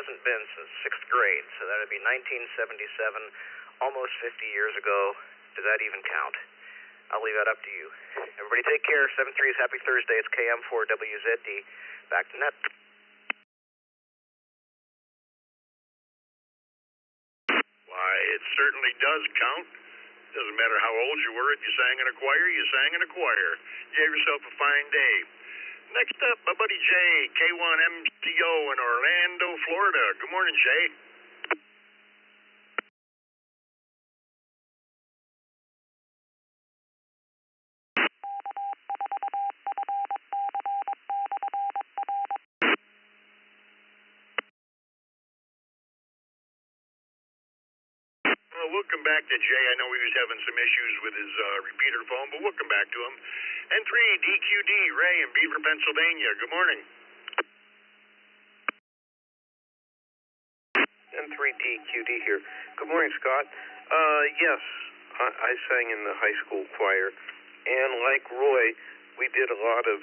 hasn't been since 6th grade, so that would be 1977, almost 50 years ago. Does that even count? I'll leave that up to you. Everybody take care. 7-3 is Happy Thursday. It's KM4WZD. Back to net. Why, it certainly does count. Doesn't matter how old you were, if you sang in a choir, you sang in a choir. You gave yourself a fine day. Next up, my buddy Jay, K1MCO in Orlando, Florida. Good morning, Jay. Well, we'll come back to Jay. I know he was having some issues with his repeater phone, but we'll come back to him. N3 DQD, Ray in Beaver, Pennsylvania. Good morning. N3DQD here. Good morning, Scott. Yes, I sang in the high school choir, and like Roy, we did a lot of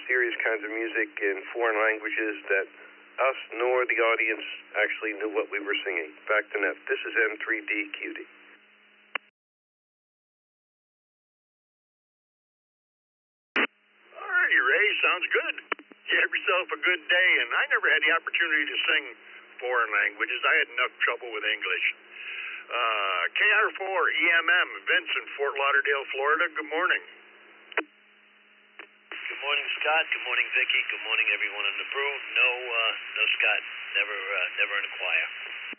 serious kinds of music in foreign languages that us nor the audience actually knew what we were singing. Back to net. This is N3DQD. All righty, Ray. Sounds good. You have yourself a good day, and I never had the opportunity to sing foreign languages. I had enough trouble with English. KR4 EMM, Vince in Fort Lauderdale, Florida. Good morning. Good morning, Scott. Good morning, Vicky. Good morning, everyone in the brew. No, Scott. Never in a choir.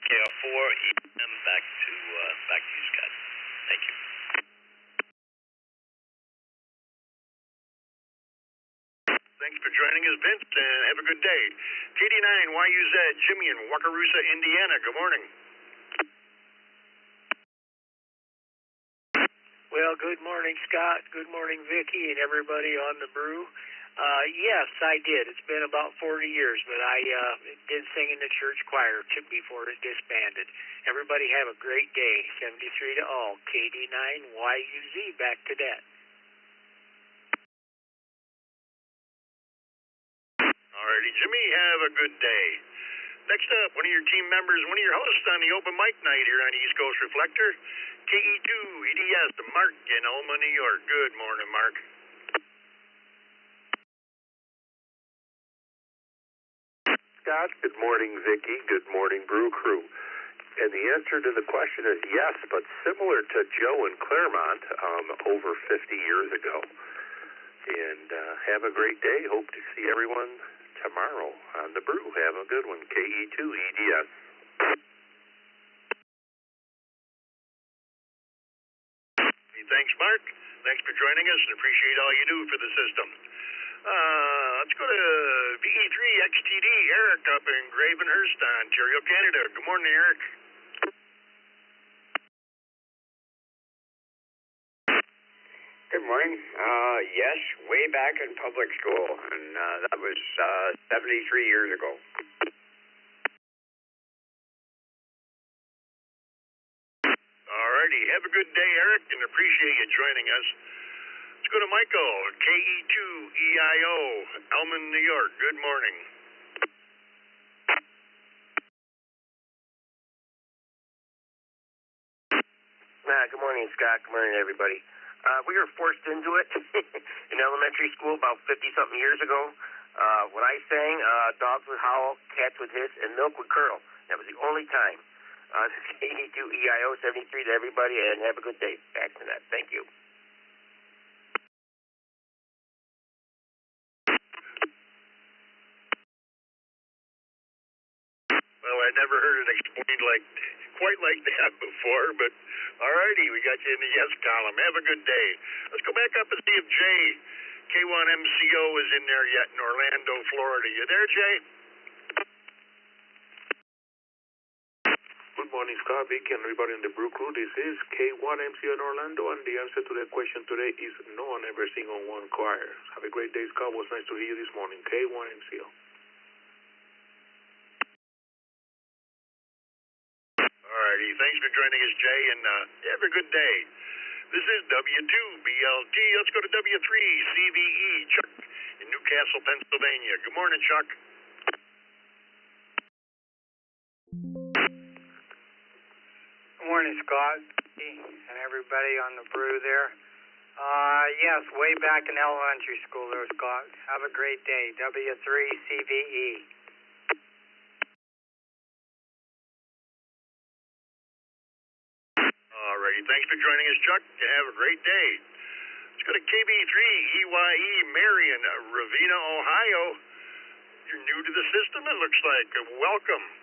KR4 EMM. Back to you, Scott. Thank you. Thanks for joining us, Vince, and have a good day. KD9 YUZ, Jimmy in Wakarusa, Indiana. Good morning. Well, good morning, Scott. Good morning, Vicky, and everybody on the brew. Yes, I did. It's been about 40 years, but I did sing in the church choir before it disbanded. Everybody have a great day. 73 to all. KD9 YUZ. Back to that. Alrighty, Jimmy, have a good day. Next up, one of your team members, one of your hosts on the open mic night here on East Coast Reflector, KE2 EDS, Mark in Alma, New York. Good morning, Mark. Scott, good morning, Vicky. Good morning, Brew Crew. And the answer to the question is yes, but similar to Joe in Claremont over 50 years ago. And have a great day. Hope to see everyone tomorrow on the brew. Have a good one. KE2 EDS. Thanks, Mark. Thanks for joining us and appreciate all you do for the system. Let's go to VE3 XTD, Eric up in Gravenhurst, Ontario, Canada. Good morning, Eric. Good morning. Yes, way back in public school, and that was 73 years ago. Alrighty, have a good day, Eric, and appreciate you joining us. Let's go to Michael, KE2EIO, Elman, New York. Good morning. Good morning, Scott. Good morning, everybody. We were forced into it in elementary school about 50-something years ago. When I sang, dogs would howl, cats would hiss, and milk would curdle. That was the only time. KE2EIO 73 to everybody, and have a good day. Back to that. Thank you. Well, I never heard it explained quite like that before, but alrighty, we got you in the yes column. Have a good day. Let's go back up and see if Jay, K1MCO, is in there yet in Orlando, Florida. You there, Jay? Good morning, Scott, Vicky, and everybody in the Brew Crew. This is K1MCO in Orlando, and the answer to the question today is no one ever sing on one choir. Have a great day, Scott. It was nice to hear you this morning. K1MCO. Alrighty, thanks for joining us, Jay, and have a good day. This is W2BLT. Let's go to W3CVE, Chuck in Newcastle, Pennsylvania. Good morning, Chuck. Good morning, Scott, and everybody on the brew there. Yes, way back in elementary school there, Scott. Have a great day. W3CVE. Alrighty, thanks for joining us, Chuck. Have a great day. Let's go to KB3EYE, Marion, Ravenna, Ohio. You're new to the system, it looks like. Welcome.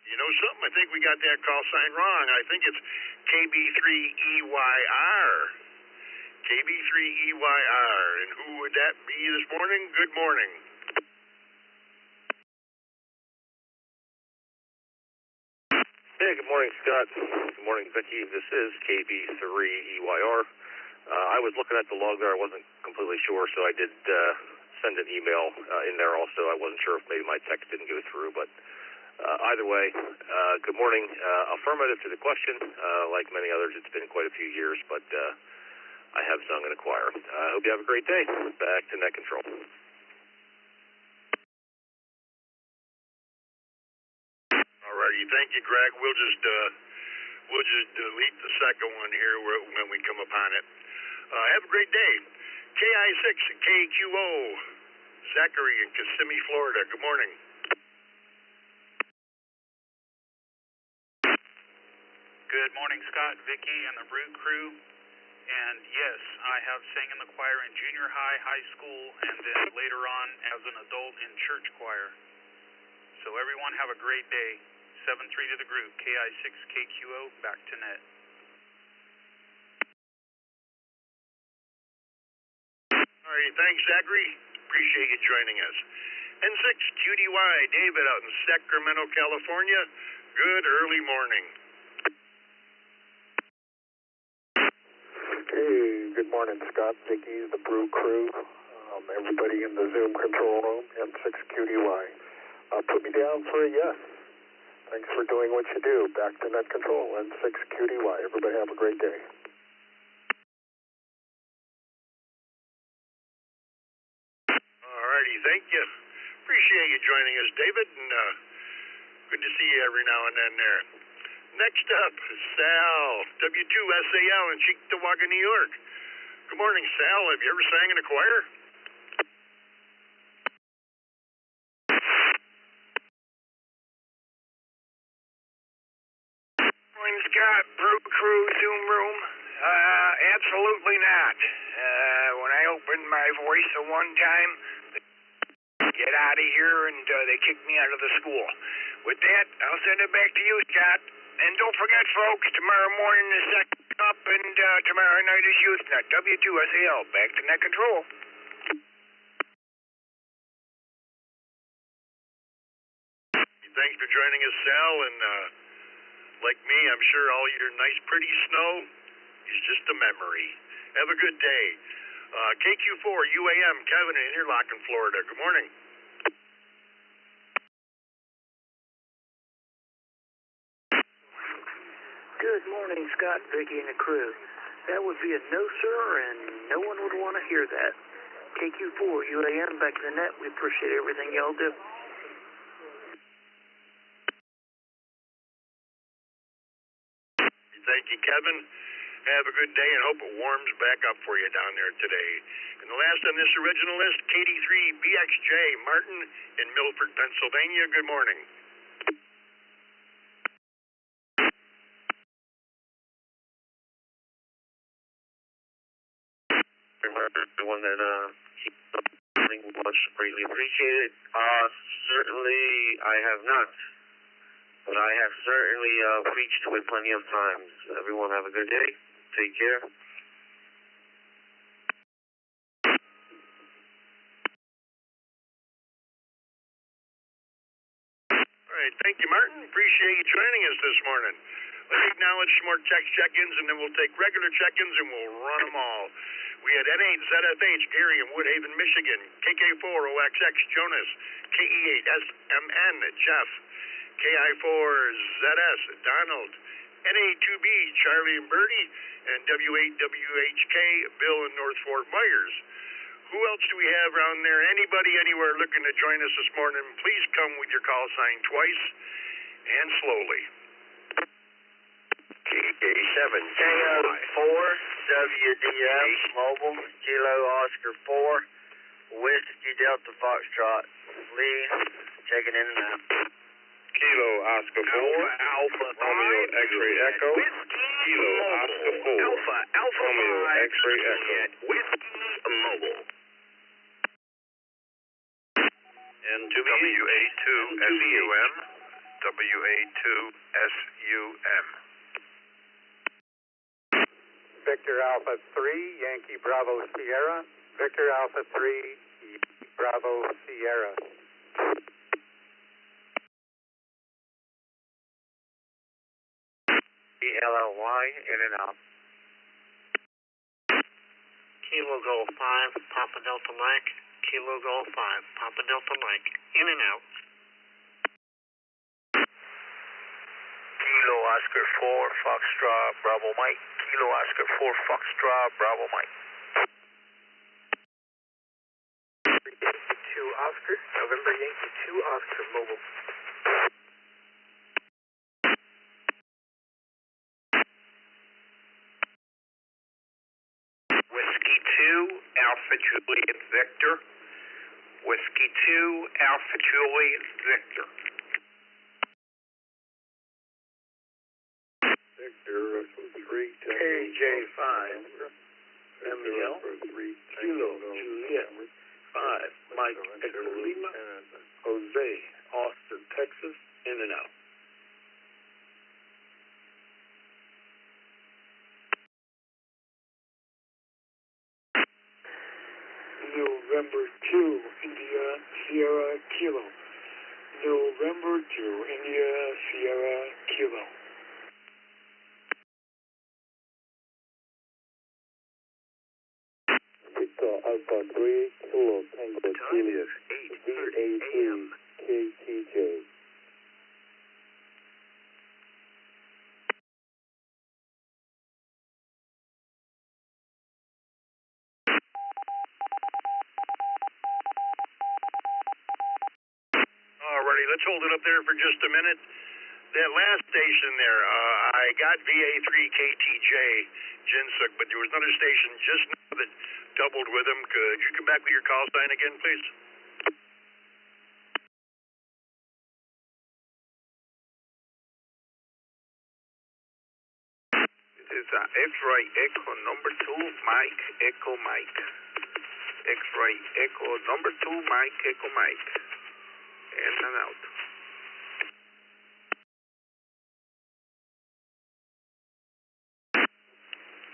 You know something? I think we got that call sign wrong. I think it's KB3EYR. KB3EYR. And who would that be this morning? Good morning. Hey, good morning, Scott. Good morning, Vicky. This is KB3EYR. I was looking at the log there. I wasn't completely sure, so I did send an email in there also. I wasn't sure if maybe my text didn't go through, but either way, good morning. Affirmative to the question. Like many others, it's been quite a few years, but I have sung in a choir. I hope you have a great day. Back to Net Control. Alrighty, thank you, Greg. We'll just delete the second one here when we come upon it. Have a great day. KI6KQO, Zachary in Kissimmee, Florida. Good morning. Good morning, Scott, Vicky, and the Brew crew. And yes, I have sang in the choir in junior high, high school, and then later on as an adult in church choir. So everyone have a great day. 7-3 to the group, KI6KQO, back to Net. All right, thanks, Zachary. Appreciate you joining us. N6QDY, David out in Sacramento, California. Good early morning. Hey, good morning, Scott, Vicky, the Brew crew, everybody in the Zoom control room, N6QDY. Put me down for a yes. Thanks for doing what you do. Back to Net Control, N6QDY. Everybody have a great day. Alrighty, thank you. Appreciate you joining us, David, and good to see you every now and then there. Next up, Sal, W2SAL in Cheektowaga, New York. Good morning, Sal. Have you ever sang in a choir? Morning, Scott, Brew crew, Zoom room. Absolutely not. When I opened my voice the one time, get out of here, and they kicked me out of the school. With that, I'll send it back to you, Scott. And don't forget, folks, tomorrow morning is Second Up, and tomorrow night is Youth Net. W2SAL, back to Net Control. Thanks for joining us, Sal, and like me, I'm sure all your nice, pretty snow is just a memory. Have a good day. KQ4 UAM, Kevin in Interlochen, Florida. Good morning. Good morning, Scott, Vicky, and the crew. That would be a no, sir, and no one would want to hear that. KQ4 UAM, back to the net. We appreciate everything y'all do. Thank you, Kevin. Have a good day, and hope it warms back up for you down there today. And the last on this original list, KD3BXJ, Martin in Milford, Pennsylvania. Good morning. Everyone that much greatly appreciated. Certainly I have not, but I have certainly preached with plenty of times. Everyone have a good day. Take care. All right, thank you, Martin. Appreciate you joining us this morning. Let's acknowledge some more text check-ins, and then we'll take regular check-ins, and we'll run them all. We had N8 ZFH, Gary in Woodhaven, Michigan. KK4 OXX, Jonas. KE8 SMN, Jeff. KI4 ZS, Donald. NA2B, Charlie and Bertie. And W8WHK, Bill in North Fort Myers. Who else do we have around there? Anybody anywhere looking to join us this morning, please come with your call sign twice and slowly. KK7, KO4, WDF, Mobile, Kilo Oscar 4, Whiskey Delta Foxtrot, Lee, checking in and out. Kilo Oscar 4, Alpha Romeo X-Ray Echo, Kilo Oscar 4, Alpha Romeo X-Ray Echo, Whiskey Mobile. and to WA2 SUM, WA2 SUM. Victor Alpha 3, Yankee Bravo Sierra. Victor Alpha 3, Yankee Bravo Sierra. ELLY, in and out. Kilo Golf 5, Papa Delta Mike. Kilo Golf 5, Papa Delta Mike. In and out. Kilo Oscar 4, Foxtrot, Bravo Mike. Kilo Oscar 4, Foxtrot, Bravo Mike. Yankee 2 Oscar, November Yankee 2 Oscar Mobile. Whiskey 2, Alpha Juliet Victor. Whiskey 2, Alpha Juliet Victor. Victor, Russell 3, KJ5, MEL, Kilo Juliet 5, Mike Echo Lima, Jose, Austin, Texas, in and out. November 2, India, Sierra, Kilo. November 2, India, Sierra, Kilo. Victor Alpha 3, Kilo Tango Juliet, VA2 KTJ. Alrighty, let's hold it up there for just a minute. That last station there, I got VA3 KTJ, Jinsuk, but there was another station just now that doubled with them. Could you come back with your call sign again, please? It is X-Ray Echo number 2, Mike Echo Mike. X-Ray Echo number 2, Mike Echo Mike. In and out.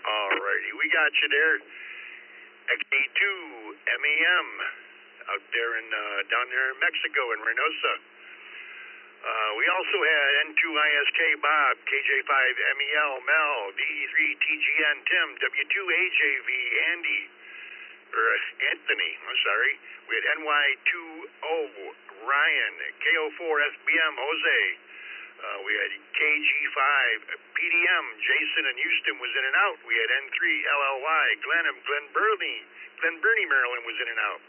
Alrighty, we got you there. XA2 MEM out there in down there in Mexico in Reynosa. We also had N2 ISK Bob, KJ5 MEL Mel, DE3 TGN Tim, W2 AJV Andy, or Anthony, I'm sorry. We had NY2O Ryan, KO4 SBM Jose. We had KG5 PDM Jason in Houston was in and out. We had N3 LLY Glenham Glen Burnie Maryland was in and out.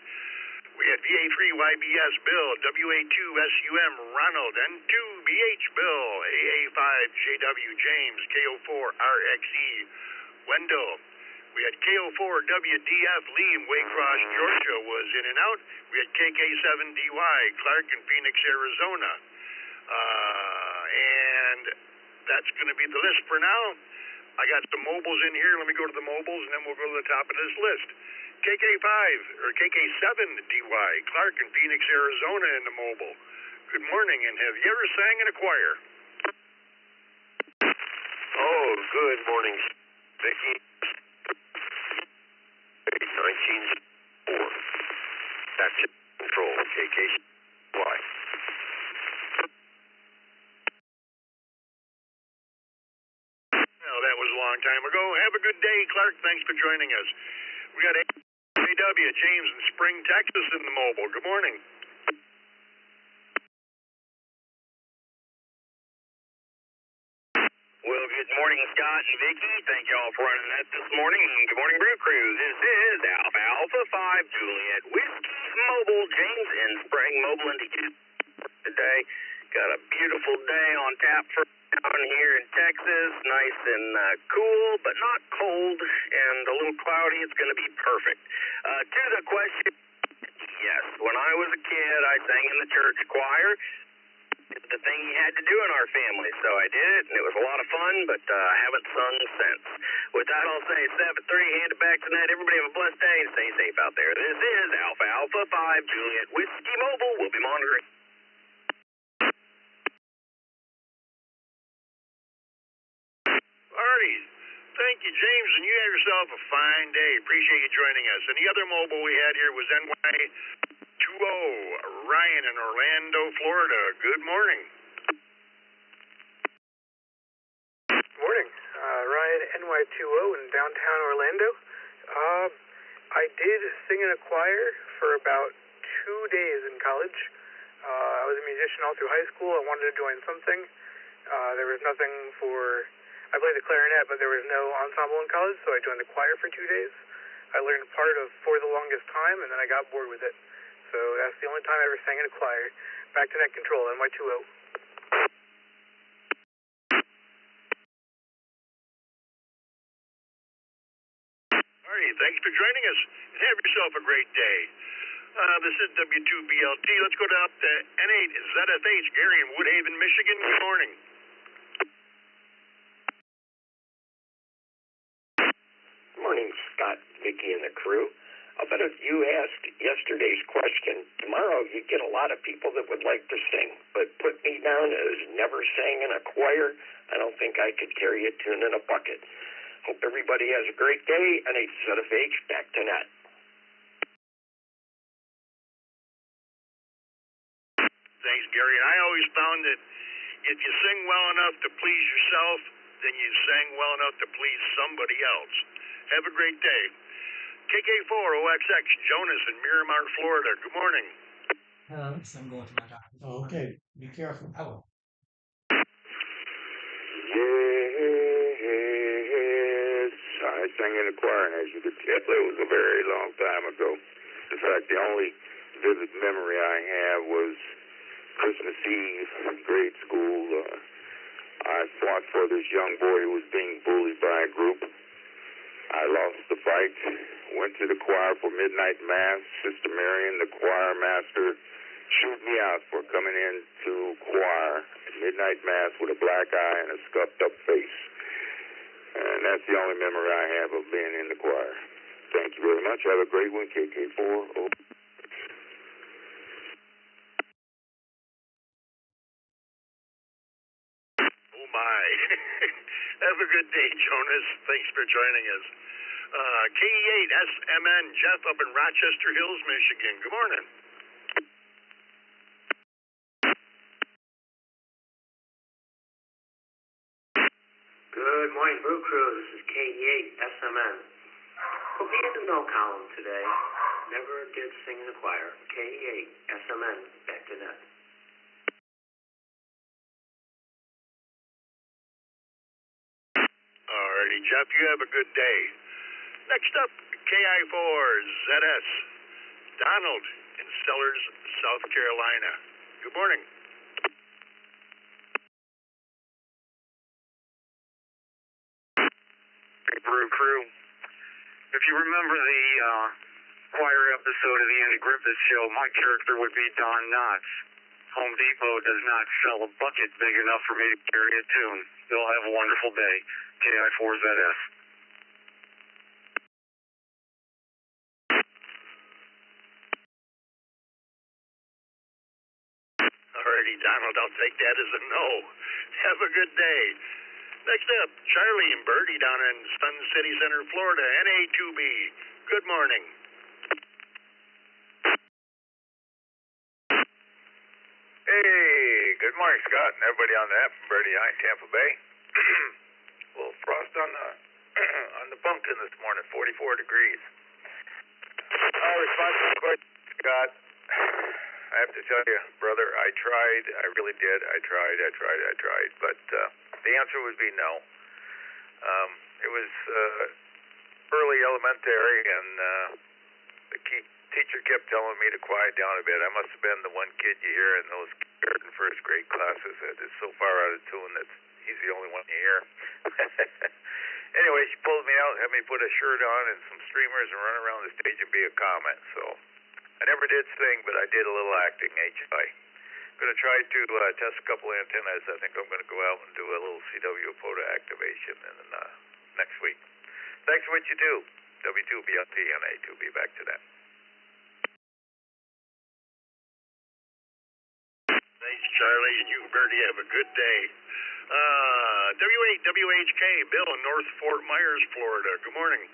We had VA3 YBS Bill, WA2 SUM Ronald, N2 BH Bill, AA5 JW James, KO4 RXE Wendell. We had KO4 WDF Lee in Waycross, Georgia was in and out. We had KK7DY Clark in Phoenix, Arizona. And that's going to be the list for now. I got some mobiles in here. Let me go to the mobiles, and then we'll go to the top of this list. KK5 or KK7DY Clark in Phoenix, Arizona in the mobile. Good morning, and have you ever sang in a choir? Oh, good morning, Vicky. 1904. That's it. Control, KK. long time ago. Have a good day, Clark. Thanks for joining us. We got AW, James in Spring, Texas in the mobile. Good morning. Well, good morning, Scott and Vicky. Thank y'all for running that this morning. Good morning, Brew Crew. This is Alpha 5 Juliet Whiskey's Mobile. James in Spring, mobile into you today. Got a beautiful day on tap for down here in Texas. Nice and cool, but not cold, and a little cloudy. It's going to be perfect. To the question, yes, when I was a kid, I sang in the church choir. It's the thing you had to do in our family, so I did it, and it was a lot of fun, but I haven't sung since. With that, I'll say 7-3, hand it back tonight. Everybody have a blessed day, and stay safe out there. This is Alpha 5 Juliet Whiskey Mobile. We'll be monitoring. Alrighty. Thank you, James, and you have yourself a fine day. Appreciate you joining us. And the other mobile we had here was NY20, Ryan in Orlando, Florida. Good morning. Morning. Ryan, NY20 in downtown Orlando. I did sing in a choir for about 2 days in college. I was a musician all through high school. I wanted to join something. There was nothing for... I played the clarinet, but there was no ensemble in college, so I joined the choir for 2 days. I learned part of For the Longest Time, and then I got bored with it. So that's the only time I ever sang in a choir. Back to net control, NY20. All right, thanks for joining us, and have yourself a great day. This is W2BLT. Let's go up to N8ZFH, Gary in Woodhaven, Michigan. Good morning. Morning, Scott, Vicky, and the crew. I'll bet if you asked yesterday's question, tomorrow you'd get a lot of people that would like to sing. But put me down as never sang in a choir. I don't think I could carry a tune in a bucket. Hope everybody has a great day. N8ZFH, back to net. Thanks, Gary. And I always found that if you sing well enough to please yourself, then you sang well enough to please somebody else. Have a great day. KK4OXX, Jonas in Miramar, Florida. Good morning. Alex, I'm going to my doctor. Oh, okay. Be careful. Hello. Yes, I sang in the choir, and as you could tell, it was a very long time ago. In fact, the only vivid memory I have was Christmas Eve in grade school. I fought for this young boy who was being bullied by a group. I lost the fight, went to the choir for midnight mass. Sister Marion, the choir master, chewed me out for coming into choir at midnight mass with a black eye and a scuffed up face. And that's the only memory I have of being in the choir. Thank you very much. Have a great one, KK4. Oh, my. Have a good day, Jonas. Thanks for joining us. KE8SMN, Jeff up in Rochester Hills, Michigan. Good morning. Good morning, Brew Crew. This is KE8SMN. Put me in the no column today. Never did sing in the choir. KE8SMN, back to net. Alrighty, Jeff, you have a good day. Next up, KI4ZS, Donald in Sellers, South Carolina. Good morning. Brew Crew. If you remember the choir episode of the Andy Griffith Show, my character would be Don Knotts. Home Depot does not sell a bucket big enough for me to carry a tune. You'll have a wonderful day. KI4ZS. Alrighty, Donald, I'll take that as a no. Have a good day. Next up, Charlie and Bertie down in Sun City Center, Florida, NA2B. Good morning. Hey, good morning, Scott, and everybody on the app from Bertie High, Tampa Bay. A little frost left on the on the bunkin this morning, 44 degrees. I'll respond to the question, Scott. I have to tell you, brother, I tried. I really did. I tried. But the answer would be no. It was early elementary, and the teacher kept telling me to quiet down a bit. I must have been the one kid you hear in those kindergarten and first grade classes that is so far out of tune that he's the only one you hear. Anyway, she pulled me out, had me put a shirt on and some streamers and run around the stage and be a comet. So I never did sing, but I did a little acting, HI. I'm going to try to test a couple antennas. I think I'm going to go out and do a little CW photo activation next week. Thanks for what you do. W2BLT and A2B. Back to that. Thanks, Charlie, and you, Bertie, have a good day. W8WHK, Bill in North Fort Myers, Florida. Good morning.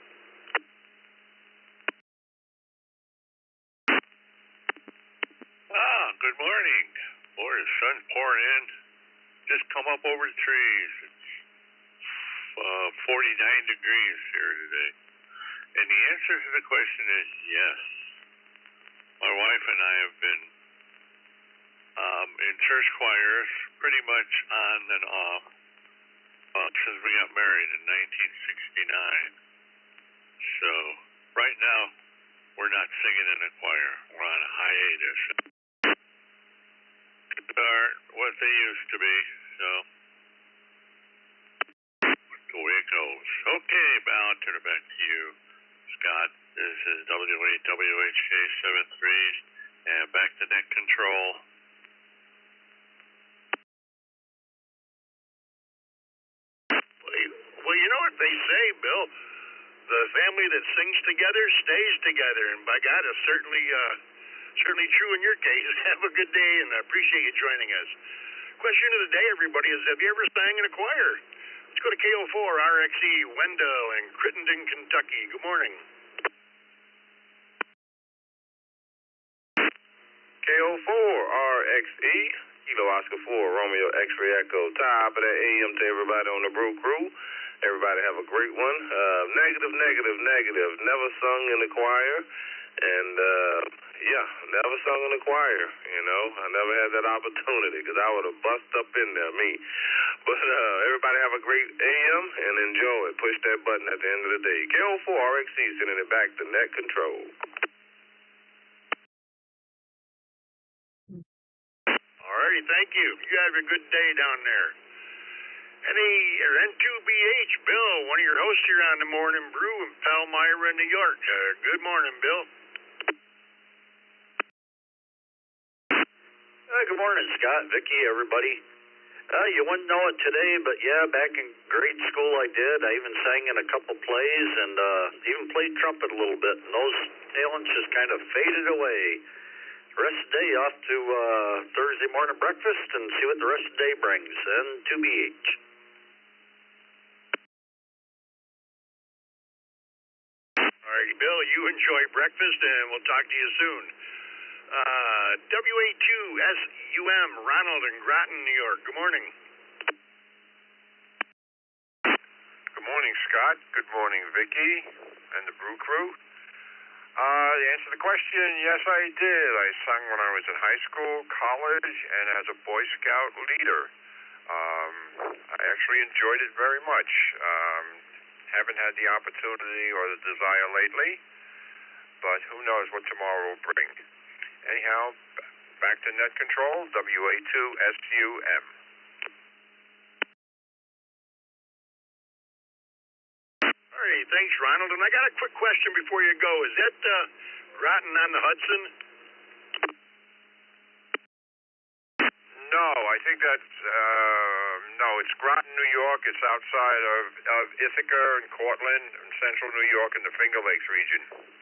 Good morning. Boy, the sun's pouring in. Just come up over the trees. It's 49 degrees here today. And the answer to the question is yes. My wife and I have been in church choirs pretty much on and off since we got married in 1969. So right now we're not singing in a choir. We're on a hiatus. Aren't what they used to be, so the way it goes. Okay, Val, I'll turn it back to you, Scott. This is W8WHK73, and back to net control. Well, you know what they say, Bill? The family that sings together stays together, and by God, it's certainly true in your case. Have a good day, and I appreciate you joining us. Question of the day, everybody, is have you ever sang in a choir? Let's go to KO4 RXE, Wendell in Crittenden, Kentucky. Good morning. KO4 RXE, Kilo Oscar 4, Romeo X-Ray Echo. Top of that AM to everybody on the Brew Crew. Everybody have a great one. Negative. Never sung in the choir. And, never sung in the choir, you know. I never had that opportunity because I would have bust up in there, me. But everybody have a great AM and enjoy it. Push that button at the end of the day. KO4 RXC sending it back to net control. All righty, thank you. You have a good day down there. N2BH, Bill, one of your hosts here on the Morning Brew in Palmyra, New York. Good morning, Bill. Good morning, Scott, Vicky, everybody. You wouldn't know it today, but yeah, back in grade school I did. I even sang in a couple plays and even played trumpet a little bit, and those talents just kind of faded away. The rest of the day off to Thursday morning breakfast and see what the rest of the day brings. N2BH. All righty, Bill, you enjoy breakfast, and we'll talk to you soon. WA2SUM, Ronald in Groton, New York. Good morning. Good morning, Scott. Good morning, Vicky and the Brew Crew. To answer the question, yes, I did. I sang when I was in high school, college, and as a Boy Scout leader. I actually enjoyed it very much. Haven't had the opportunity or the desire lately, but who knows what tomorrow will bring. Anyhow, back to net control, WA2SUM. All right, thanks, Ronald. And I got a quick question before you go. Is that Groton on the Hudson? No, I think that's, no, it's Groton, New York. It's outside of Ithaca and Cortland in central New York in the Finger Lakes region.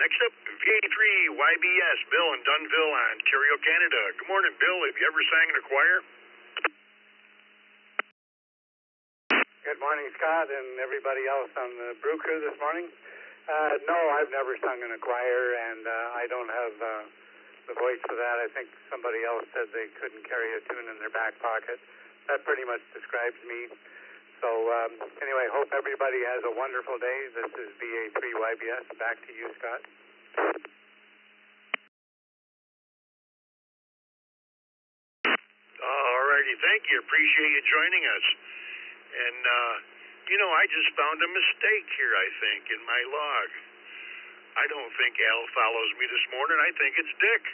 Next up, VA3YBS, Bill in Dunville, Ontario, Canada. Good morning, Bill. Have you ever sang in a choir? Good morning, Scott, and everybody else on the Brew Crew this morning. No, I've never sung in a choir, and I don't have the voice for that. I think somebody else said they couldn't carry a tune in their back pocket. That pretty much describes me. So anyway, hope everybody has a wonderful day. This is BA3YBS. Back to you, Scott. All righty, thank you. Appreciate you joining us. And, I just found a mistake here, I think, in my log. I don't think Al follows me this morning. I think it's Dick.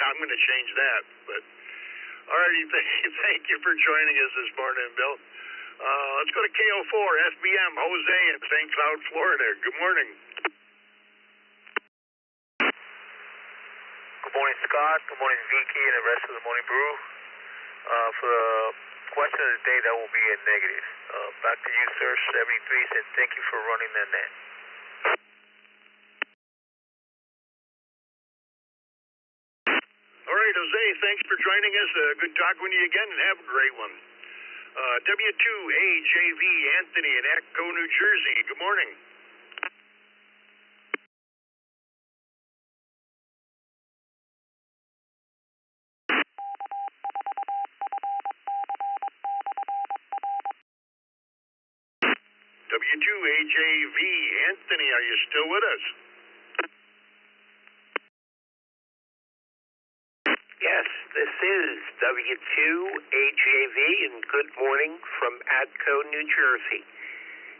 I'm going to change that. But all righty, thank you for joining us this morning, Bill. Let's go to KO4, FBM, Jose in St. Cloud, Florida. Good morning. Good morning, Scott. Good morning, Vicky, and the rest of the Morning Brew. For the question of the day, that will be a negative. Back to you, sir. 73, and thank you for running the net. All right, Jose, thanks for joining us. Good talking with you again, and have a great one. W2AJV, Anthony in Echo, New Jersey. Good morning. W2AJV, Anthony, are you still with us? Yes, this is W2AJV, and good morning from Atco, New Jersey.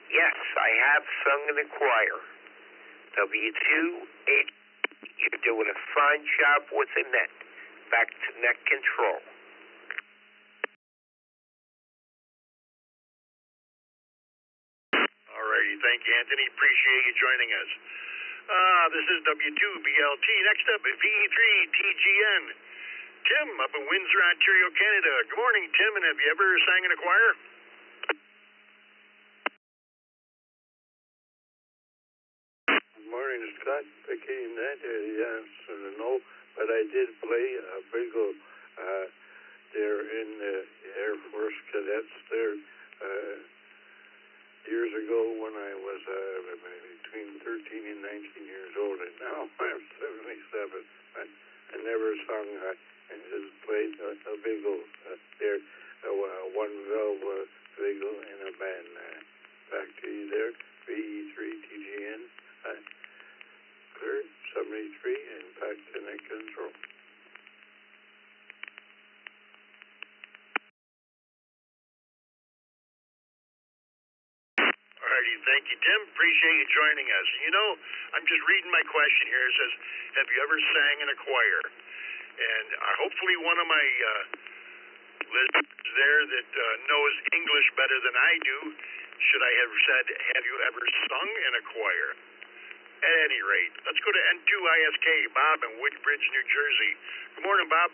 Yes, I have sung in the choir. W2AJV, you're doing a fine job with the net. Back to net control. Alrighty, thank you, Anthony. Appreciate you joining us. This is W2BLT. Next up, VE3TGN. Tim up in Windsor, Ontario, Canada. Good morning, Tim, and have you ever sang in a choir? Good morning, Scott. Vicky, and that yes and no, but I did play a bugle there in the Air Force Cadets there years ago when I was between 13 and 19 years old, and now I'm 77. I never sung. I just played a bugle there, one valve bugle in a band. Back to you there, VE3TGN. Clear 73 and back to net control. Alrighty, thank you, Tim. Appreciate you joining us. I'm just reading my question here. It says, have you ever sang in a choir? And hopefully one of my listeners there that knows English better than I do, should I have said, have you ever sung in a choir? At any rate, let's go to N2ISK, Bob in Woodbridge, New Jersey. Good morning, Bob.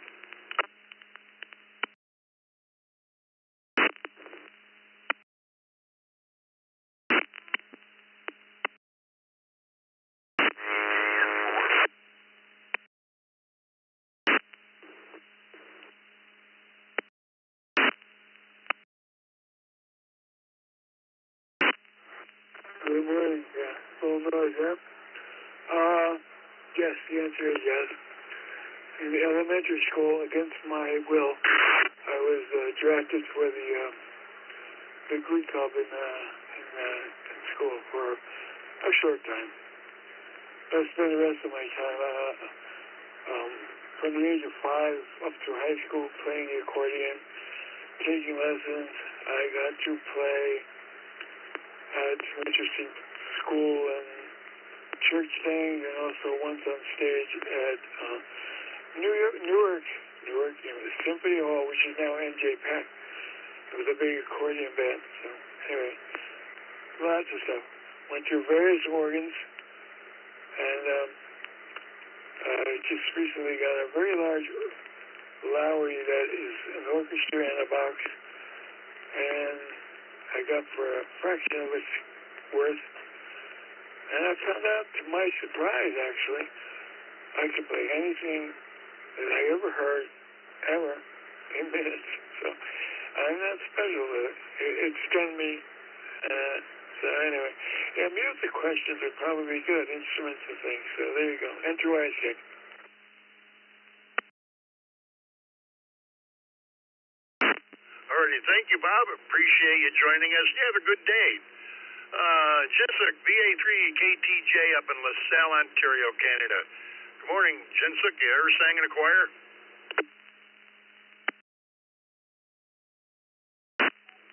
Good morning. Yeah, full noise, yeah? Yes, the answer is yes. In the elementary school, against my will, I was drafted for the Glee Club in school for a short time. I spent the rest of my time from the age of 5 up through high school playing the accordion, taking lessons. I got to play at some interesting school and church things, and also once on stage at Newark, the Symphony Hall, which is now NJ Penn. It was a big accordion band. So anyway, lots of stuff. Went through various organs, and I just recently got a very large Lowry that is an orchestra and a box, and I got for a fraction of its worth. And I found out, to my surprise, actually, I could play anything that I ever heard, ever, in minutes. So I'm not special with it. It's done me. So anyway, yeah, music questions would probably be good, instruments and things. So there you go. Enter Isaac. Alrighty, thank you, Bob. Appreciate you joining us. You have a good day. Jinsuk, VA3 KTJ up in LaSalle, Ontario, Canada. Good morning, Jinsuk. You ever sang in a choir?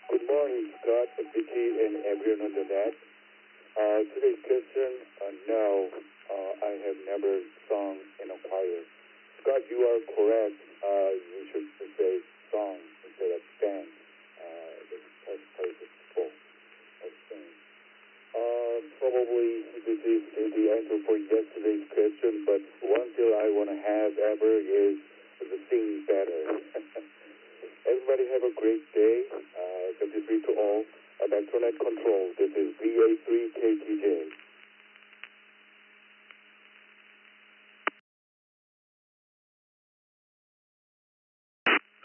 Good morning, Scott, Vicky, and everyone on the net. Today's question, no, I have never sung in a choir. Scott, you are correct. You should say song instead of stand. That's purposeful of sing. Probably this is the answer for yesterday's question, but one thing I want to have ever is the singing better. Everybody have a great day. Good to speak to all. Back to net control. This is VA3 KTJ.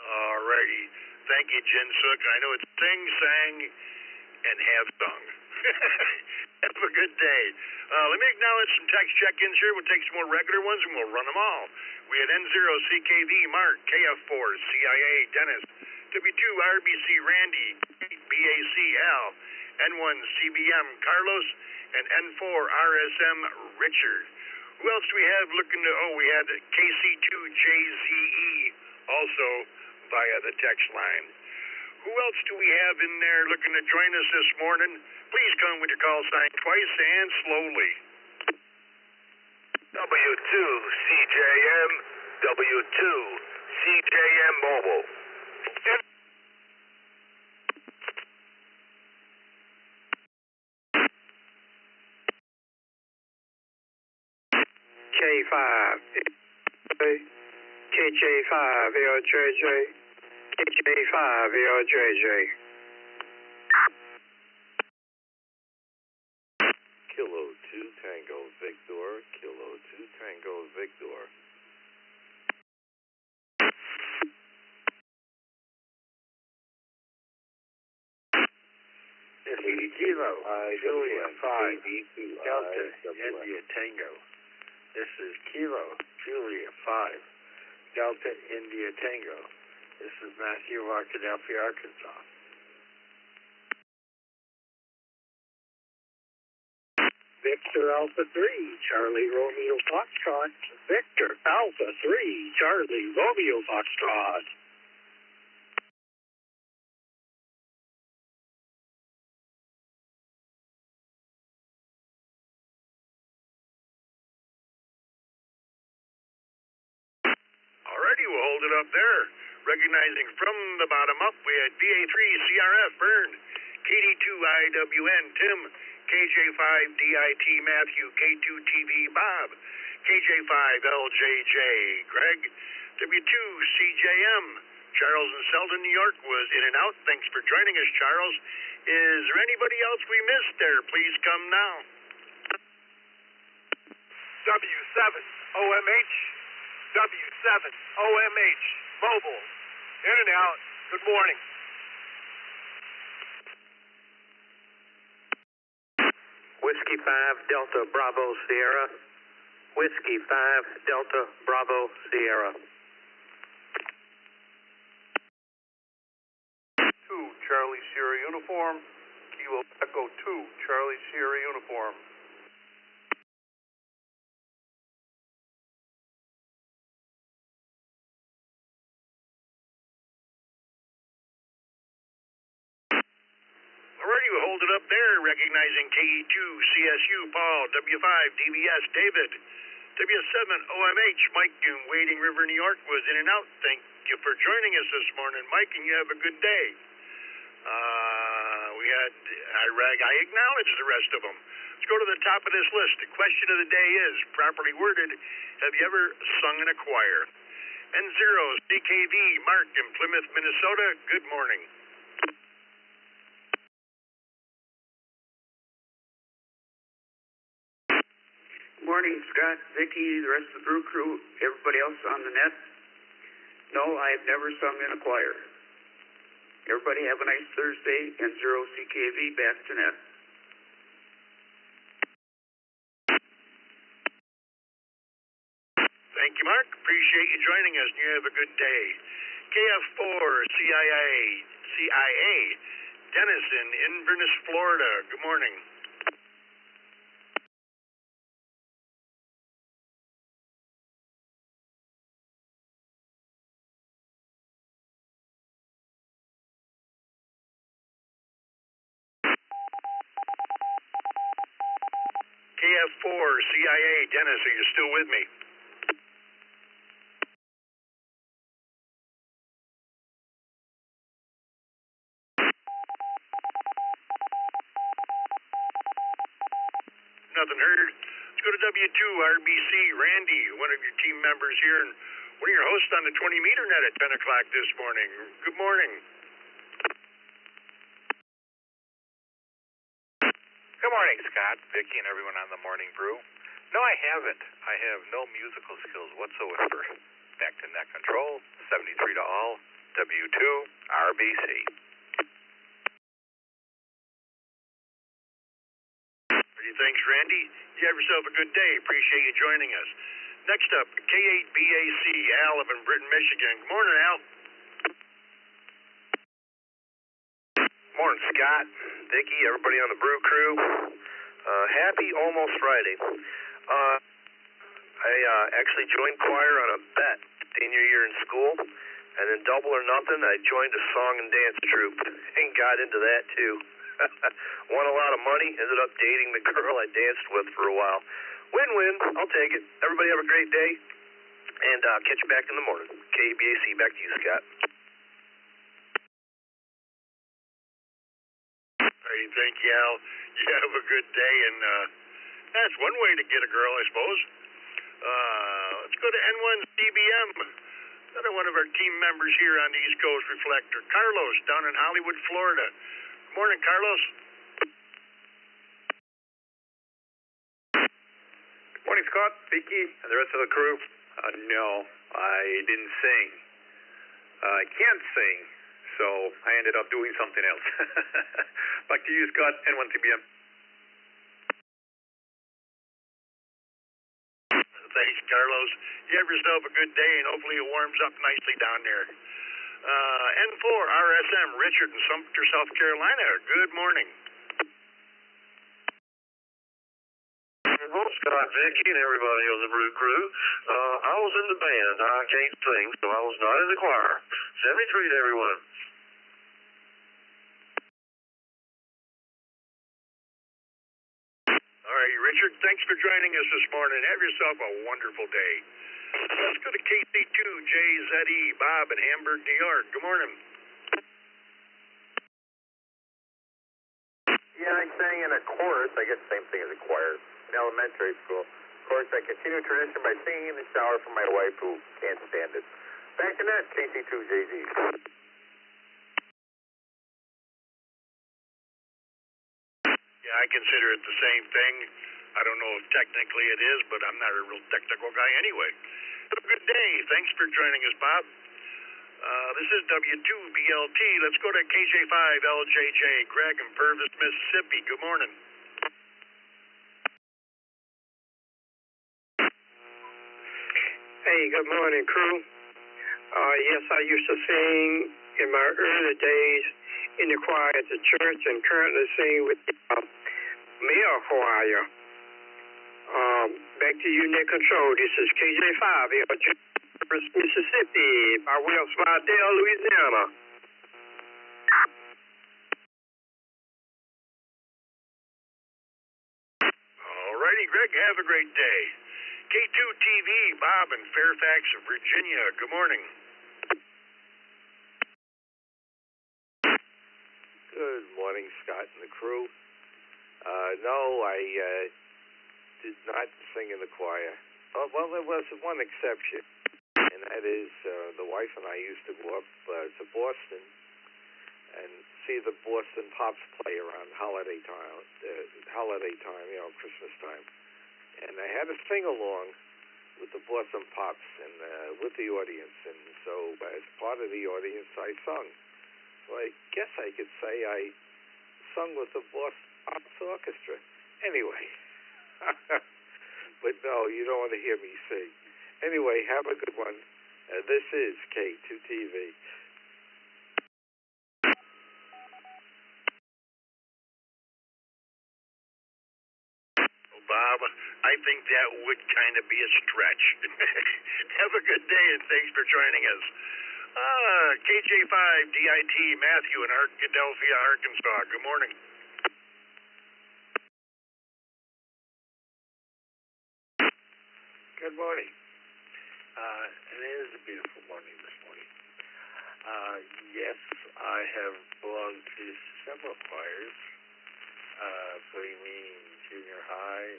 Alrighty. Thank you, Jinsuk. I know it's sing, sang, and have sung. Have a good day. Let me acknowledge some text check-ins here. We'll take some more regular ones, and we'll run them all. We had N0CKV, Mark, KF4, CIA, Dennis, W2RBC, Randy, BACL, N1 CBM, Carlos, and N4 RSM, Richard. Who else do we have looking to, we had KC2JZE also via the text line. Who else do we have in there looking to join us this morning? Please come with your call sign twice and slowly. W2CJM, W2CJM Mobile. K5, KJ5, LJJ, KJ5, LJJ. Kilo 2 Tango Victor, Kilo 2 Tango Victor. Kilo, Julia 5, Delta, India Tango. This is Kilo, Julia 5, Delta, India Tango. This is Matthew, Arkadelphia, Arkansas. Victor Alpha 3, Charlie Romeo Foxtrot. Victor Alpha 3, Charlie Romeo Foxtrot. Alrighty, we'll hold it up there. Recognizing from the bottom up, we had BA3 CRF Vern, KD2 IWN Tim, KJ5 DIT Matthew, K2 TV Bob, KJ5 LJJ Greg, W2 CJM. Charles in Selden, New York was in and out. Thanks for joining us, Charles. Is there anybody else we missed there? Please come now. W7 OMH, W7 OMH Mobile. In and out. Good morning. Whiskey 5 Delta Bravo Sierra. Whiskey 5 Delta Bravo Sierra. 2 Charlie Sierra Uniform. Kilo Echo 2 Charlie Sierra Uniform. Alrighty, we'll hold it up there, recognizing KE2 CSU Paul, W5 DBS David, W7 OMH Mike in Wading River, New York was in and out. Thank you for joining us this morning, Mike, and you have a good day. We had Iraq. I acknowledge the rest of them. Let's go to the top of this list. The question of the day is, properly worded, have you ever sung in a choir? N0 CKV Mark in Plymouth, Minnesota, good morning. Morning, Scott, Vicky, the rest of the brew crew, everybody else on the net. No, I have never sung in a choir. Everybody have a nice Thursday, and 0CKV back to net. Thank you, Mark. Appreciate you joining us, and you have a good day. KF4 CIA Dennis in Inverness, Florida. Good morning. KF4 CIA Dennis, are you still with me? Nothing heard. Let's go to W2RBC. Randy, one of your team members here, and one of your hosts on the 20-meter net at 10 o'clock this morning. Good morning. Good morning, Scott, Vicky, and everyone on the Morning Brew. No, I haven't. I have no musical skills whatsoever. Back to net control, 73 to all, W2RBC. Thanks, Randy. You have yourself a good day. Appreciate you joining us. Next up, K8BAC, Al up in Britain, Michigan. Good morning, Al. Morning, Scott, Vicky, everybody on the Brew Crew. Happy almost Friday. I actually joined choir on a bet senior year in school, and then double or nothing, I joined a song and dance troupe and got into that too. Won a lot of money, ended up dating the girl I danced with for a while. Win-win, I'll take it. Everybody have a great day, and catch you back in the morning. KBAC, back to you, Scott. Hey, thank you, Al. You have a good day, and that's one way to get a girl, I suppose. Let's go to N1CBM. Another one of our team members here on the East Coast Reflector, Carlos, down in Hollywood, Florida. Good morning, Carlos. Good morning, Scott, Vicky, and the rest of the crew. No, I didn't sing. I can't sing, so I ended up doing something else. Back to you, Scott, N1CBM. Thanks, Carlos. You have yourself a good day, and hopefully it warms up nicely down there. N4 RSM, Richard in Sumter, South Carolina. Good morning. Well, Scott, Vicky, and everybody on the Brew Crew. I was in the band. I can't sing, so I was not in the choir. 73 to everyone. All right, Richard, thanks for joining us this morning. Have yourself a wonderful day. Let's go to KC2JZE, Bob in Hamburg, New York. Good morning. Yeah, I sang in a chorus. I guess the same thing as a choir in elementary school. Of course, I continue tradition by singing in the shower for my wife who can't stand it. Back to that, KC2JZ. Yeah, I consider it the same thing. I don't know if technically it is, but I'm not a real technical guy anyway. Have a good day. Thanks for joining us, Bob. This is W2BLT. Let's go to KJ5LJJ, Greg in Purvis, Mississippi. Good morning. Hey, good morning, crew. Yes, I used to sing in my early days in the choir at the church and currently sing with the male choir. Back to you, Net Control. This is KJ5, Mississippi, by way of Slidell, Louisiana. All righty, Greg, have a great day. K2TV, Bob in Fairfax, Virginia. Good morning. Good morning, Scott and the crew. No, I did not sing in the choir. Oh, well, there was one exception, and that is the wife and I used to go up to Boston and see the Boston Pops play around holiday time, Christmas time. And I had to sing along with the Boston Pops and with the audience. And so as part of the audience, I sung. So I guess I could say I sung with the Boston Arts Orchestra. Anyway. But no, you don't want to hear me sing. Anyway, have a good one. This is K2TV. Bob, I think that would kind of be a stretch. Have a good day, and thanks for joining us. KJ5DIT, Matthew in Arkadelphia, Arkansas. Good morning. Good morning. It is a beautiful morning this morning. Yes, I have belonged to several choirs, putting me in junior high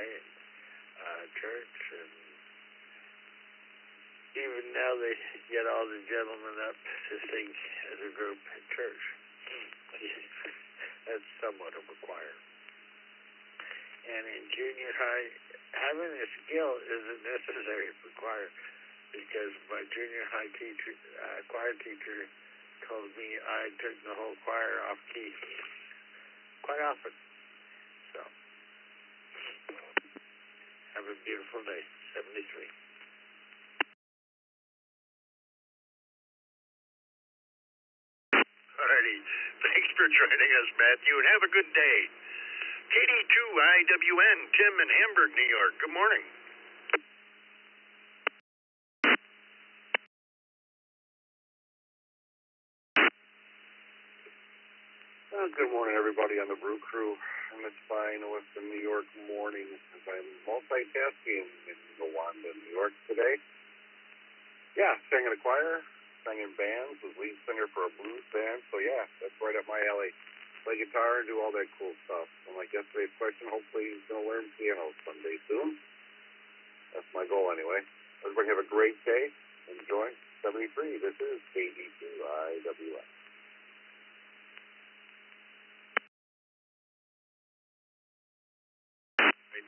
and church, and even now they get all the gentlemen up to sing as a group at church. That's somewhat of a choir. And in junior high, having a skill isn't necessary for choir, because my junior high teacher, choir teacher, told me I took the whole choir off key quite often. So, have a beautiful day. 73. Alrighty. Thanks for joining us, Matthew, and have a good day. KD2IWN, Tim in Hamburg, New York. Good morning. Good morning, everybody on the Brew Crew. I'm Mitch Fine with the New York Morning, as I'm multitasking in Rwanda, New York today. Yeah, sang in a choir, sang in bands, was lead singer for a blues band, so yeah, that's right up my alley. Play guitar and do all that cool stuff. And like yesterday's question, hopefully he's going to learn piano someday soon. That's my goal anyway. Everybody have a great day. Enjoy. 73, this is KD2IWS.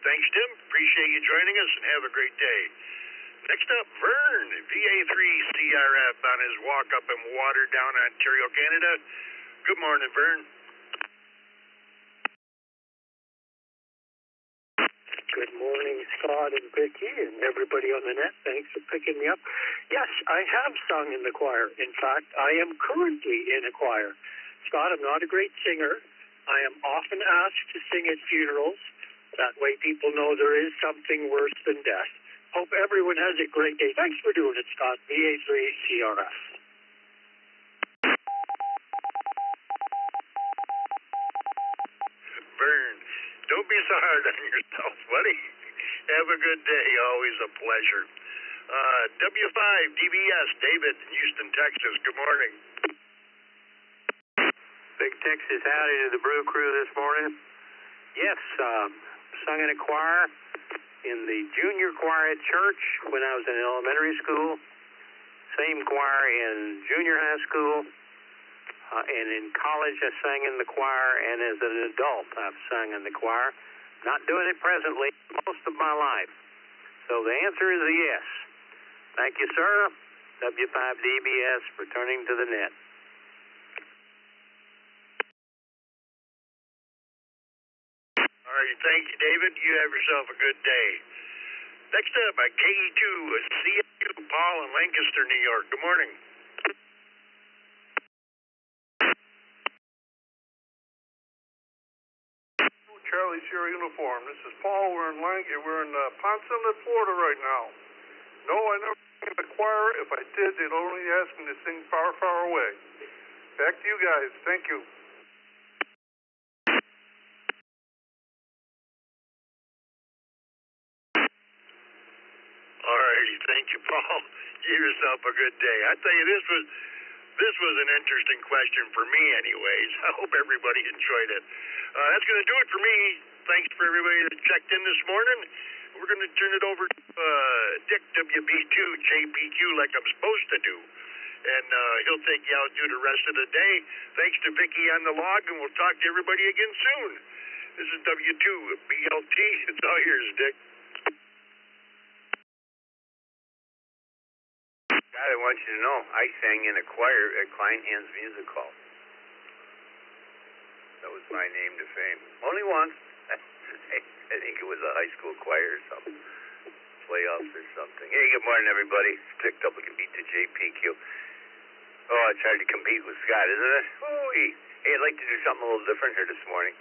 Thanks, Tim. Appreciate you joining us, and have a great day. Next up, Vern, VA3CRF on his walk up in Waterdown, Ontario, Canada. Good morning, Vern. Good morning, Scott and Vicky and everybody on the net. Thanks for picking me up. Yes, I have sung in the choir. In fact, I am currently in a choir. Scott, I'm not a great singer. I am often asked to sing at funerals. That way people know there is something worse than death. Hope everyone has a great day. Thanks for doing it, Scott. VA3CRF. Vern, don't be so hard on yourself, buddy. Have a good day. Always a pleasure. W5DBS, David in Houston, Texas. Good morning. Big Texas howdy to the Brew Crew this morning. Yes, sung in a choir in the junior choir at church when I was in elementary school. Same choir in junior high school. And in college I sang in the choir, and as an adult I've sung in the choir. Not doing it presently, most of my life. So the answer is a yes. Thank you, sir. W5DBS returning to the net. All right, thank you, David. You have yourself a good day. Next up, KE2, CSU, Paul in Lancaster, New York. Good morning. Charlie Sierra Uniform. This is Paul. We're in Ponce Inlet, Florida right now. No, I never sang in the choir. If I did, they'd only ask me to sing Far, Far Away. Back to you guys. Thank you. All righty, thank you, Paul. Give yourself a good day. I tell you, this was an interesting question for me anyways. I hope everybody enjoyed it. That's going to do it for me. Thanks for everybody that checked in this morning. We're going to turn it over to Dick WB2 JPQ like I'm supposed to do. And he'll take you out through the rest of the day. Thanks to Vicky on the log, and we'll talk to everybody again soon. This is W2 BLT. It's all yours, Dick. God, I want you to know, I sang in a choir at Kleinhand's Music Hall. That was my name to fame. Only once. I think it was a high school choir or something. Playoffs or something. Hey, good morning, everybody. Picked up a beat to JPQ. Oh, it's hard to compete with Scott, isn't it? Ooh-wee. Hey, I'd like to do something a little different here this morning.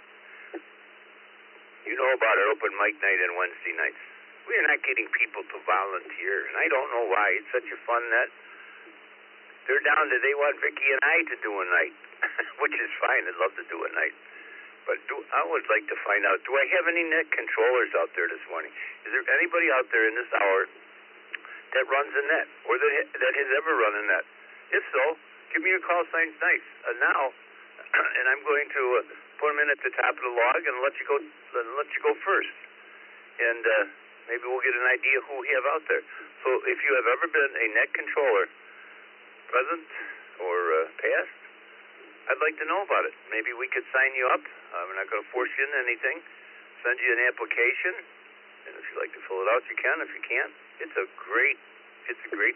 You know about our open mic night on Wednesday nights. We are not getting people to volunteer, and I don't know why. It's such a fun net. They're down to, they want Vicky and I to do a night, which is fine. I'd love to do a night. But I would like to find out, do I have any net controllers out there this morning? Is there anybody out there in this hour that runs a net, or that has ever run a net? If so, give me a call sign nice now, and I'm going to put them in at the top of the log and let you go first. And maybe we'll get an idea who we have out there. So if you have ever been a net controller, present or past, I'd like to know about it. Maybe we could sign you up. We're not going to force you into anything. Send you an application, and if you'd like to fill it out, you can. If you can't, it's a great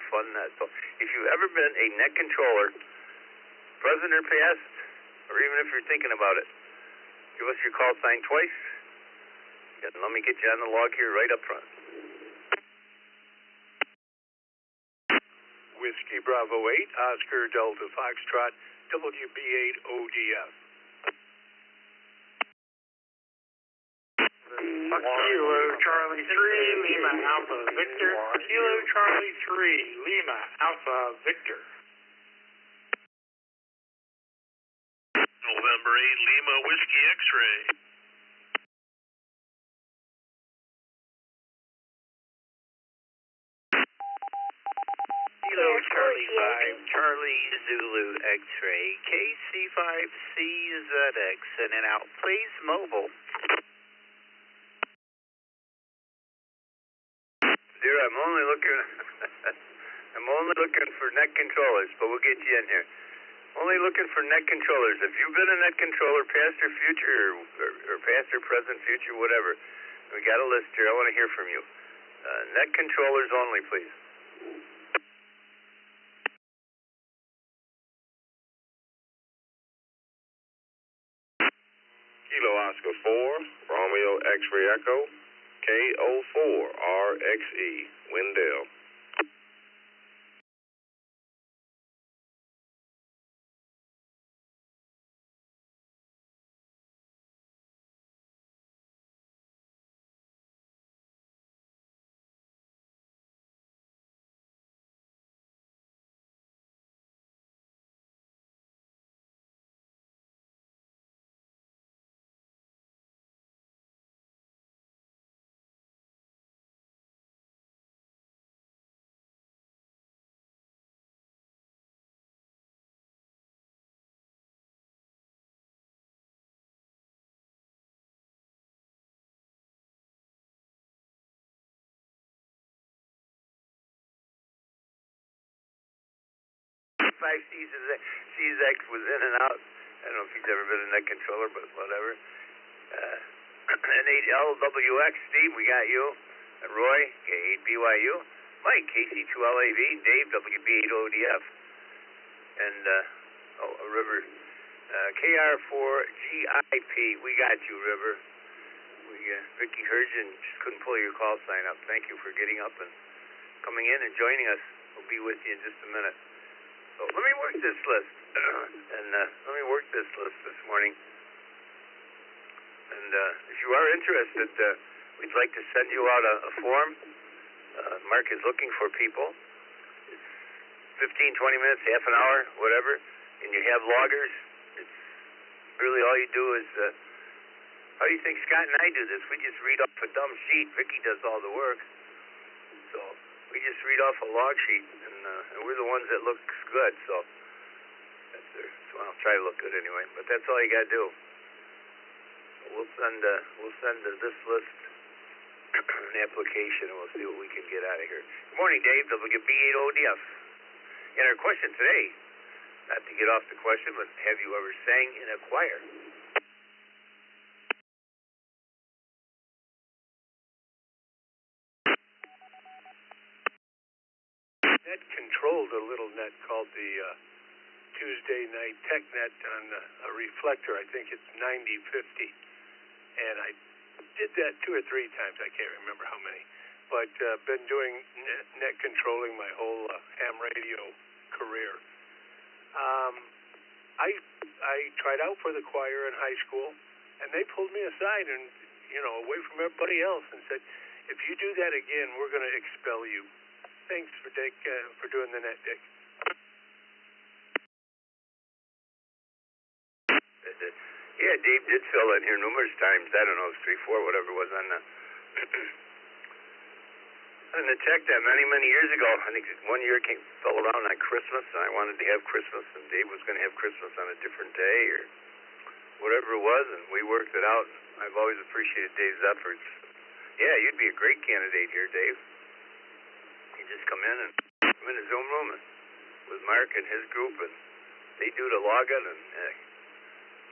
fun net. So if you've ever been a net controller, present or past, or even if you're thinking about it, give us your call sign twice. And let me get you on the log here right up front. Whiskey Bravo 8, Oscar Delta Foxtrot, WB8ODF. Kilo Charlie 3, Lima Alpha Victor. Kilo Charlie 3, Lima Alpha Victor. November 8, Lima Whiskey X-Ray. Kilo Charlie 5, Charlie Zulu X-Ray, KC5CZX, in and out, please, mobile. Dear, I'm only looking for net controllers, but we'll get you in here. Only looking for net controllers. If you've been a net controller, past or future, or past or present, future, whatever, we got a list here. I want to hear from you. Net controllers only, please. Kilo Oscar 4, Romeo X-Ray Echo, KO4RXE, Wendell. CZX was in and out. I don't know if he's ever been a net controller, but whatever. N8LWX, Steve, we got you. And Roy, K8BYU. Mike, KC2LAV. Dave, WB8ODF. And, River, KR4GIP. We got you, River. Ricky Hergen just couldn't pull your call sign up. Thank you for getting up and coming in and joining us. We'll be with you in just a minute. So let me work this list. This morning. And if you are interested, we'd like to send you out a form. Mark is looking for people. It's 15, 20 minutes, half an hour, whatever. And you have loggers. It's really all you do is, how do you think Scott and I do this? We just read off a dumb sheet. Ricky does all the work. So we just read off a log sheet, and we're the ones that look good. So I'll try to look good anyway. But that's all you got to do. We'll send this list an application, and we'll see what we can get out of here. Good morning, Dave. WB8ODF. And our question today, not to get off the question, but have you ever sang in a choir? Net control controlled a little net called the Tuesday Night Tech Net on a Reflector. I think it's 9050. And I did that 2 or 3 times. I can't remember how many. But been doing net controlling my whole ham radio career. I tried out for the choir in high school, and they pulled me aside and, away from everybody else and said, if you do that again, we're going to expel you. Thanks for doing the net, Dick. Yeah, Dave did fill in here numerous times. I don't know, it was 3, 4, whatever it was on the on the tech that many years ago. I think one year fell around on Christmas, and I wanted to have Christmas, and Dave was going to have Christmas on a different day or whatever it was, and we worked it out. I've always appreciated Dave's efforts. Yeah, you'd be a great candidate here, Dave. You just come in and I'm in the Zoom room and with Mark and his group, and they do the login, and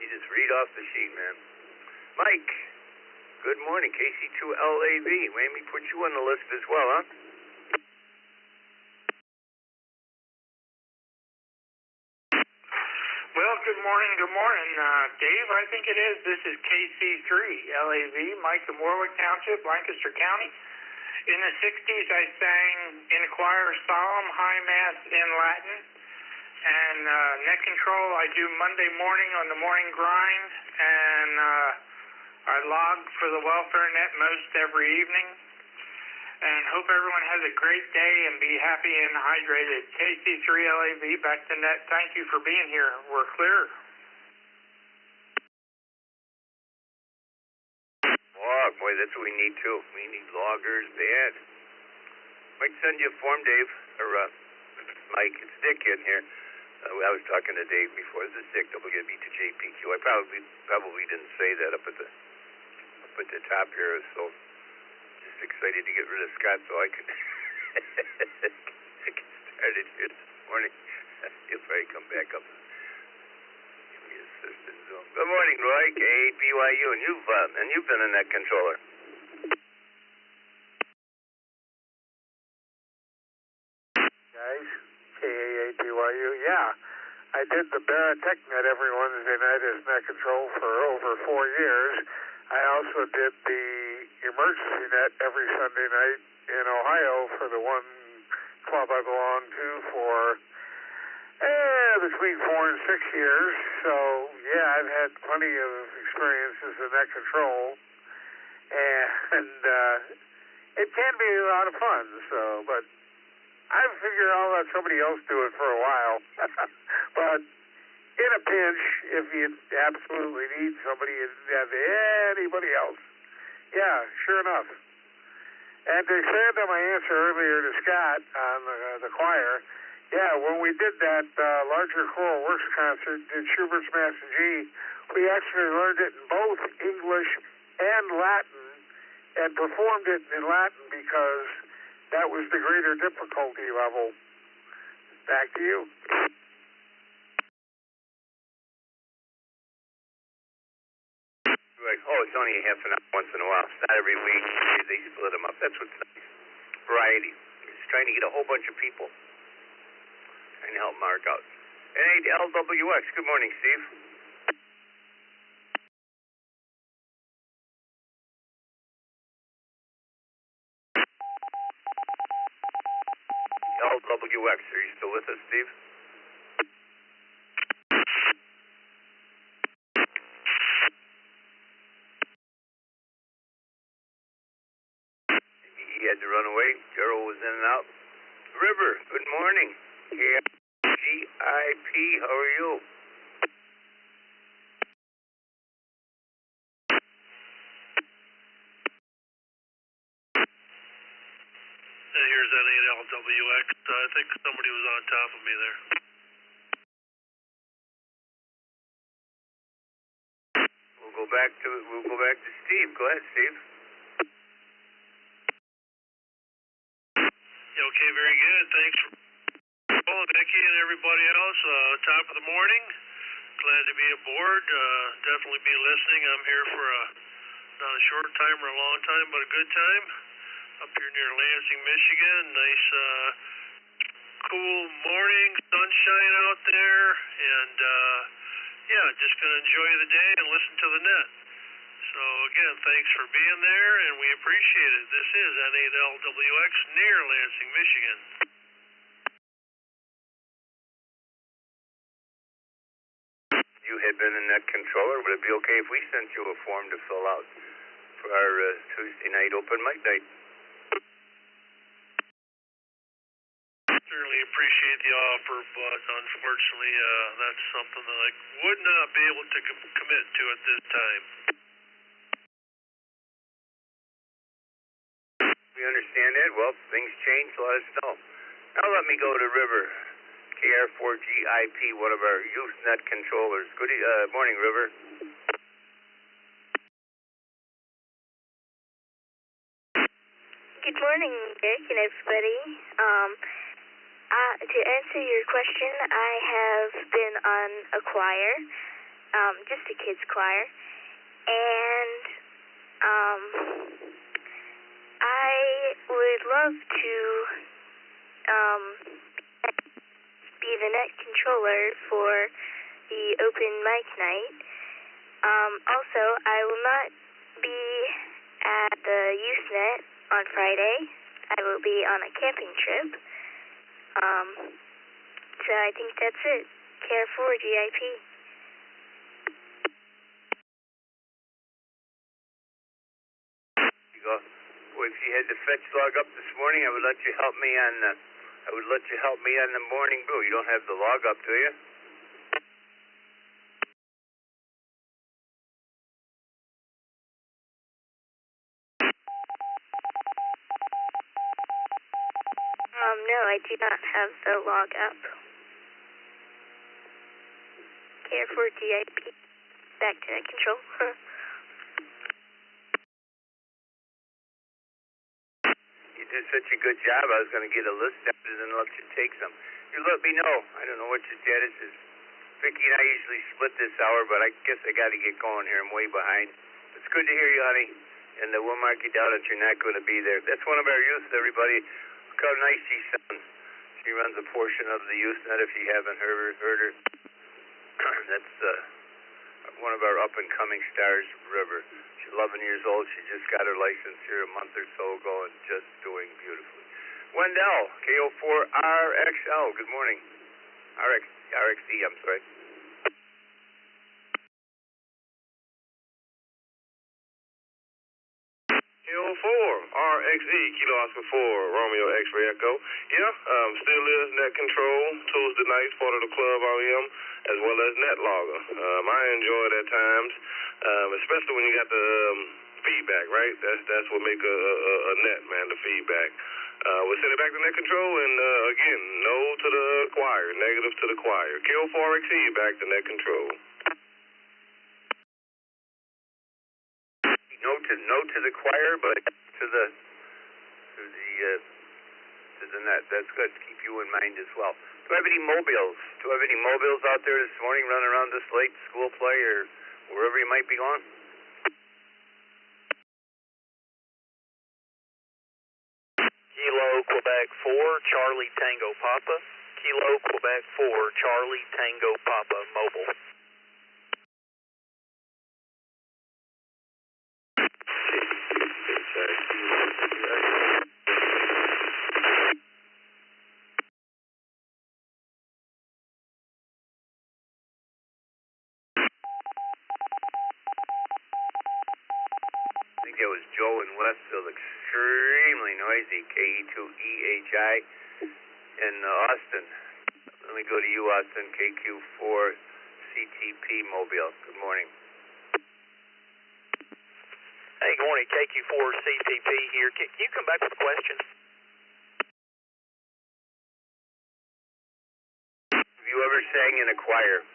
you just read off the sheet, man. Mike, good morning, KC2LAV. Made me put you on the list as well, huh? Well, good morning, Dave. I think it is. This is KC3LAV, Mike in Warwick Township, Lancaster County. In the 60s, I sang in a choir solemn high mass in Latin. And net control, I do Monday morning on the morning grind, and I log for the welfare net most every evening. And hope everyone has a great day and be happy and hydrated. KC3LAV, back to net. Thank you for being here. We're clear. Oh, boy, that's what we need, too. We need loggers bad. Might send you a form, Dave, or Mike. It's Dick in here. I was talking to Dave before. This is Dick, WB2JPQ. I probably didn't say that up at the top here, so just excited to get rid of Scott so I could get started here this morning. He'll probably come back up and give me assistance. Good morning, Roy, KBYU, and you've been a net controller. Guys, KAABYU, yeah. I did the Baratech Net every Wednesday night as net control for over 4 years. I also did the emergency net every Sunday night in Ohio for the one club I belong to for between 4 and 6 years. So, yeah, I've had plenty of experiences in net control. And it can be a lot of fun, but I figure I'll let somebody else do it for a while. But in a pinch, if you absolutely need somebody and have anybody else, yeah, sure enough. And to expand on my answer earlier to Scott on the choir, yeah, when we did that larger choral works concert in Schubert's Mass and G, we actually learned it in both English and Latin and performed it in Latin because that was the greater difficulty level. Back to you. Like, oh, it's only a half an hour once in a while. It's not every week. They split them up. That's what's nice. Variety. Just trying to get a whole bunch of people. Trying to help Mark out. Hey, LWX. Good morning, Steve. LWX. Are you still with us, Steve? He had to run away. Gerald was in and out. River, good morning. GIP, how are you? Here's L8LWX. I think somebody was on top of me there. We'll go back to Steve. Go ahead, Steve. Okay, very good. Thanks for calling, Becky and everybody else. Top of the morning. Glad to be aboard. Definitely be listening. I'm here for not a short time or a long time, but a good time. Up here near Lansing, Michigan. Nice cool morning, sunshine out there, and yeah, just gonna enjoy the day and listen to the net. So again, thanks for being there, and we appreciate it. This is N8LWX near Lansing, Michigan. You had been a net controller. Would it be okay if we sent you a form to fill out for our Tuesday night open mic night? Certainly appreciate the offer, but unfortunately, that's something that I would not be able to commit to at this time. We understand that. Well, things change. Let us know. Now let me go to River, KR4GIP, one of our youth net controllers. Good morning, River. Good morning, Rick and everybody. To answer your question, I have been on a choir, just a kids choir, and I would love to be the net controller for the open mic night. Also, I will not be at the youth net on Friday. I will be on a camping trip. So I think that's it. KR4GIP. Well, if you had the fetch log up this morning, I would let you help me on the morning brew. You don't have the log up, do you? No, I do not have the log up. KR4GIP. Back to net control. You did such a good job. I was going to get a list out and then let you take some. You let me know. I don't know what your status is. Vicki and I usually split this hour, but I guess I got to get going here. I'm way behind. It's good to hear you, honey. And we'll mark you down that you're not going to be there. That's one of our youth, everybody. Look how nice she sounds. She runs a portion of the youth net if you haven't heard her. That's one of our up-and-coming stars, River. She's 11 years old. She just got her license here a month or so ago and just doing beautifully. Wendell, KO4RXL, good morning. RXD, I'm sorry. KO4RXE, Kilo Oscar 4, Romeo X-Ray Echo. Yeah, still is net control, Tuesday nights, part of the club I am, as well as net logger. I enjoy it at times, especially when you got the feedback, right? That's what make a net, man, the feedback. We'll send it back to net control, and again, no to the choir, negative to the choir. KO4XE, back to net control. No to the choir, but to the net. That's good. Keep you in mind as well. Do I have any mobiles? Out there this morning running around this late, school play or wherever you might be going? Kilo Quebec 4, Charlie Tango Papa. Kilo Quebec 4, Charlie Tango Papa, mobile. I think that was Joe in Westfield, extremely noisy, KE2EHI in Austin. Let me go to you, Austin, KQ4CTP Mobile. Good morning. Hey, good morning, KQ4CTP here. Can you come back with a question? Have you ever sang in a choir?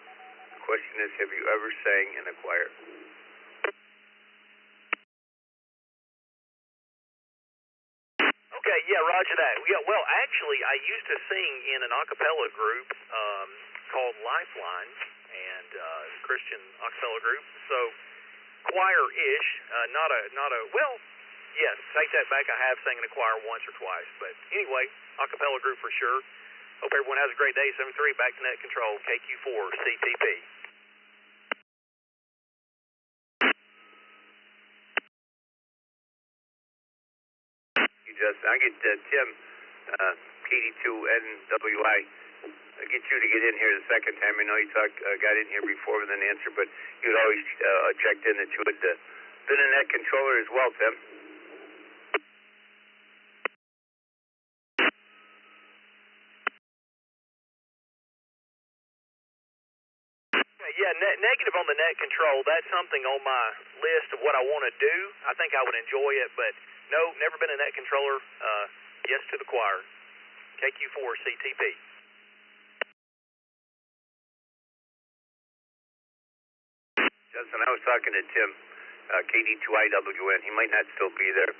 The question is, have you ever sang in a choir? Okay, yeah, roger that. Yeah, well, actually, I used to sing in an a cappella group called Lifeline, and Christian a cappella group. So, choir-ish, not a. Well, yes, take that back. I have sang in a choir once or twice, but anyway, a cappella group for sure. Hope everyone has a great day. 73, back to net control, KQ4, CTP. I get Tim, KD2NWI. I'll get you to get in here the second time. I know you got in here before with an answer, but you'd always checked in that you had been a net controller as well, Tim. Yeah, negative on the net control. That's something on my list of what I want to do. I think I would enjoy it, but no, never been a net controller. Yes to the choir. KQ4 CTP. Justin, I was talking to Tim, KD2IWN. He might not still be there.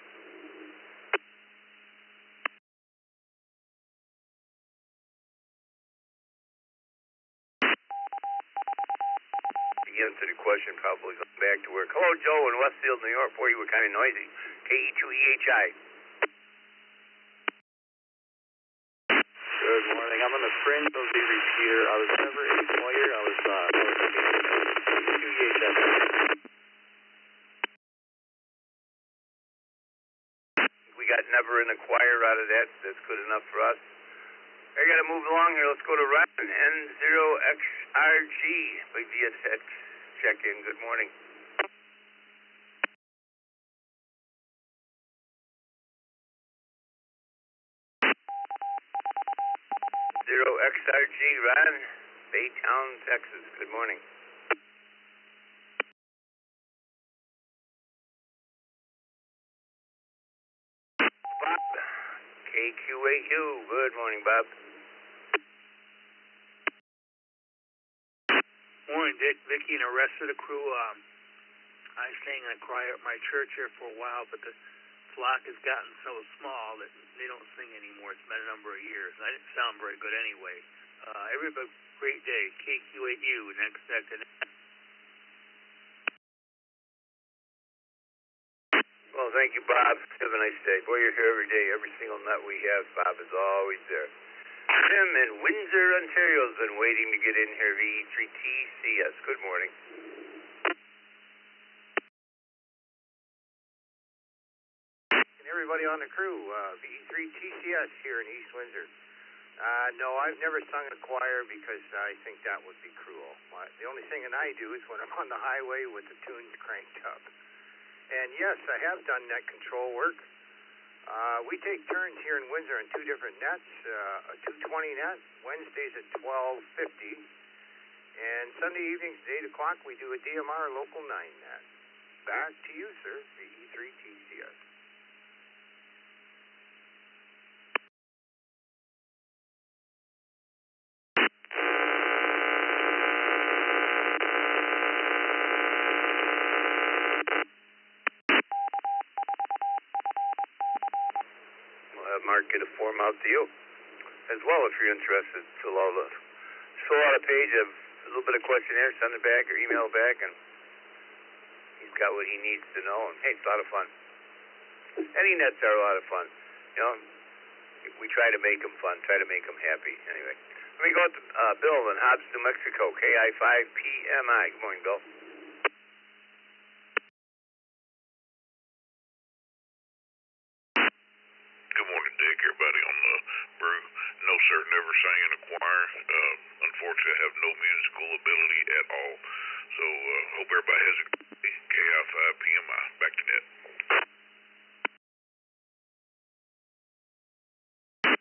Answer the question, probably going back to work. Hello, Joe in Westfield, New York. Boy, you were kind of noisy. KE2EHI. Good morning. I'm on the fringe of the repeater. I was never a player. I was KE2EHI. We got never in a choir out of that. That's good enough for us. I got to move along here. Let's go to Ryan, N0XRG. Big VSX. Check in. Good morning. XRG, Ron, Baytown, Texas. Good morning. Bob, KQ8U. Good morning, Bob. Morning, Dick, Vicky, and the rest of the crew. I sang in a choir at my church here for a while, but the flock has gotten so small that they don't sing anymore. It's been a number of years. I didn't sound very good anyway. Everybody, great day. KQ8U, next second. Well, thank you, Bob. Have a nice day. Boy, you're here every day. Every single nut we have, Bob is always there. Tim in Windsor, Ontario has been waiting to get in here. VE3TCS. Good morning. Everybody on the crew, VE3TCS here in East Windsor. No, I've never sung in a choir because I think that would be cruel. The only singing I do is when I'm on the highway with the tunes cranked up. And yes, I have done net control work. We take turns here in Windsor on two different nets, a 220 net, Wednesdays at 12:50, and Sunday evenings at 8 o'clock we do a DMR Local 9 net. Back to you, sir, VE3TCS. Mark, get a form out to you as well if you're interested. Fill out a page of a little bit of questionnaire, send it back or email it back, and he's got what he needs to know. And hey, it's a lot of fun. Any nets are a lot of fun. You know, we try to make them fun, try to make them happy. Anyway, let me go to Bill in Hobbs, New Mexico, KI5PMI. Good morning, Bill. Good morning, Dick. Everybody on the brew. No, sir, never sang in a choir. Unfortunately, I have no musical ability at all. So, hope everybody has a good day. KI5PMI. Back to net.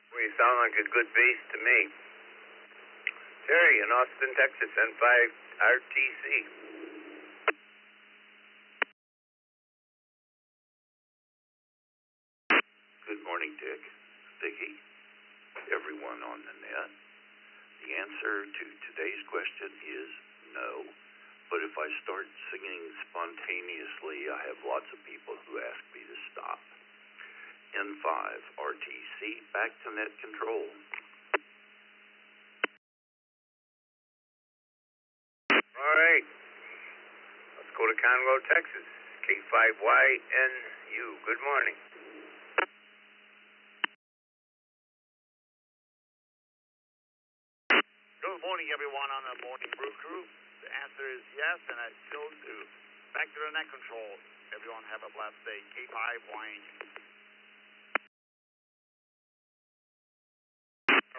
Well, you sound like a good bass to me. Terry in Austin, Texas, N5RTC. Good morning, Dick, Vicky, everyone on the net. The answer to today's question is no. But if I start singing spontaneously, I have lots of people who ask me to stop. N5 RTC, back to net control. All right. Let's go to Conroe, Texas. K5YNU. Good morning. Good morning, everyone on the Morning Brew Crew. The answer is yes, and I still do. Back to the net control. Everyone have a blessed day. K5 Wine.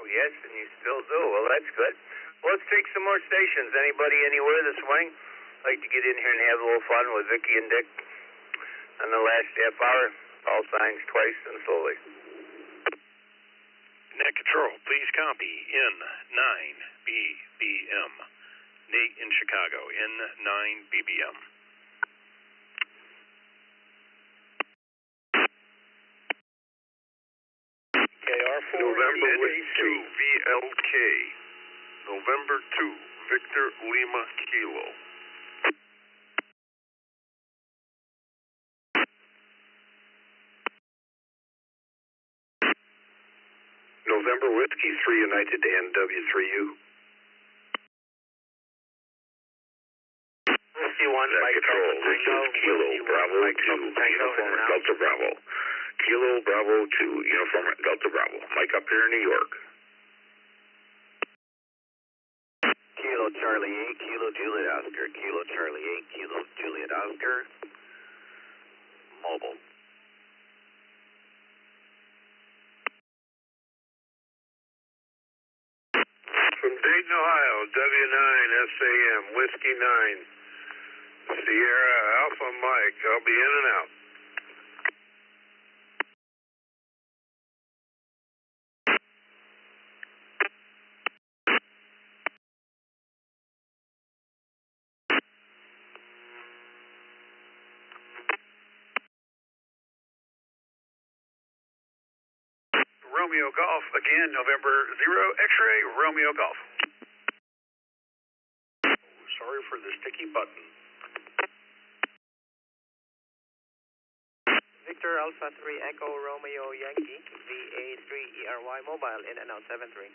Oh, yes, and you still do. Well, that's good. Well, let's take some more stations. Anybody anywhere this morning like to get in here and have a little fun with Vicky and Dick on the last half hour? All signs twice and slowly. Net control, please copy N9BBM. Nate in Chicago, N9BBM. November 2, VLK. November 2, Victor Lima Kilo. November Whiskey 3 United to NW3U. Whiskey 1, Mike Control, this is Kilo Bravo 2, Uniform Delta Bravo. Kilo Bravo 2, Uniform Delta Bravo. Mike up here in New York. Kilo Charlie 8, Kilo Juliet Oscar. Kilo Charlie 8, Kilo Juliet Oscar. Mobile. From Dayton, Ohio, W9SAM, Whiskey 9, Sierra Alpha Mike. I'll be in and out. Romeo Golf, again, November 0, X-ray, Romeo Golf. Sorry for the sticky button. Victor Alpha 3 Echo Romeo Yankee, VA3ERY Mobile, in and out 73.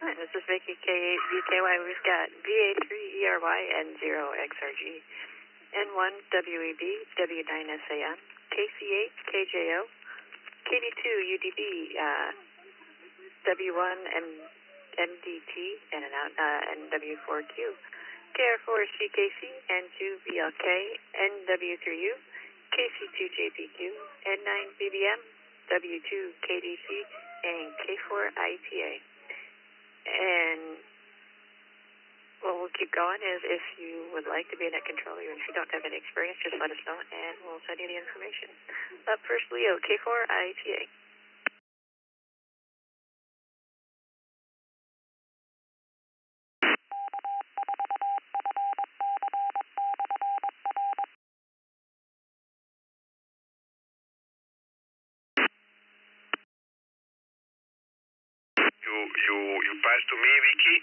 Hi, this is Vicky K8 VKY. We've got VA3ERY and 0XRG, N1 WEB, W9SAM, KC8 KJO, KD2 UDB, W1 MDT, in and out, NW4Q, KR4 CKC, N2 VLK, NW3U, KC2 JPQ, N9 BBM, W2 KDC, and K4 ITA. And what we'll keep going is if you would like to be a net controller and if you don't have any experience, just let us know and we'll send you the information. Up first, Leo, K4 ITA. You pass to me, Vicky?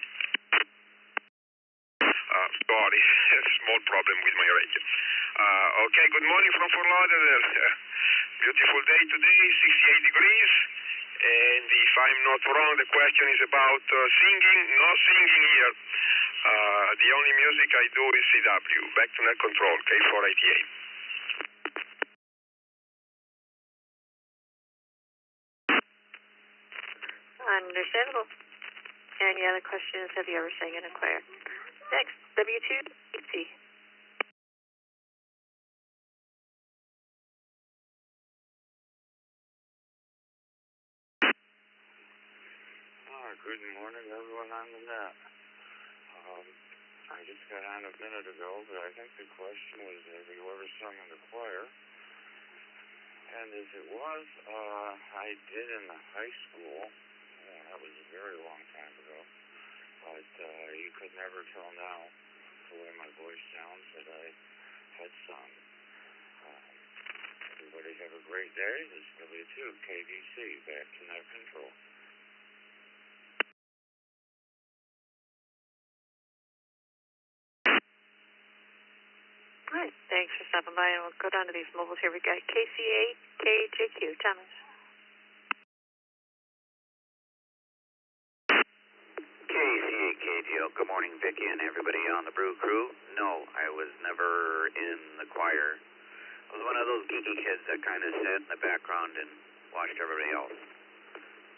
Sorry, small problem with my radio. Okay, good morning from Fort Lauderdale. Beautiful day today, 68 degrees. And if I'm not wrong, the question is about singing. No singing here. The only music I do is CW. Back to net control, K488. Understandable. Any other questions? Have you ever sang in a choir? Next, W2 AC. Good morning, everyone on the net. I just got on a minute ago, but I think the question was, have you ever sung in the choir? And as it was, I did in the high school. Yeah, that was a very long time ago. But you could never tell now, the way my voice sounds, that I had sung. Everybody have a great day. This is W2 KDC, back to net control. All right, thanks for stopping by, and we'll go down to these mobiles here. We've got KC8, KJQ, Thomas. KC8, KGO. Good morning, Vicky and everybody on the Brew Crew. No, I was never in the choir. I was one of those geeky kids that kind of sat in the background and watched everybody else.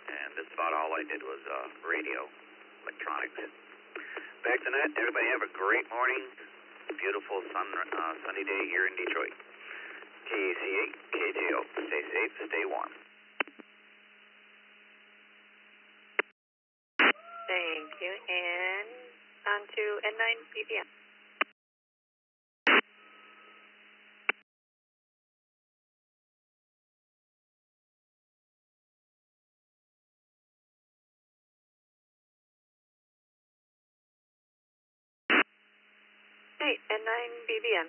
And that's about all I did was radio, electronics. Back to that, everybody have a great morning. Beautiful sunny day here in Detroit. KAC8, KGO. Stay safe, stay warm. Thank you. And on to N9 BBM. Hey, N9 BBM.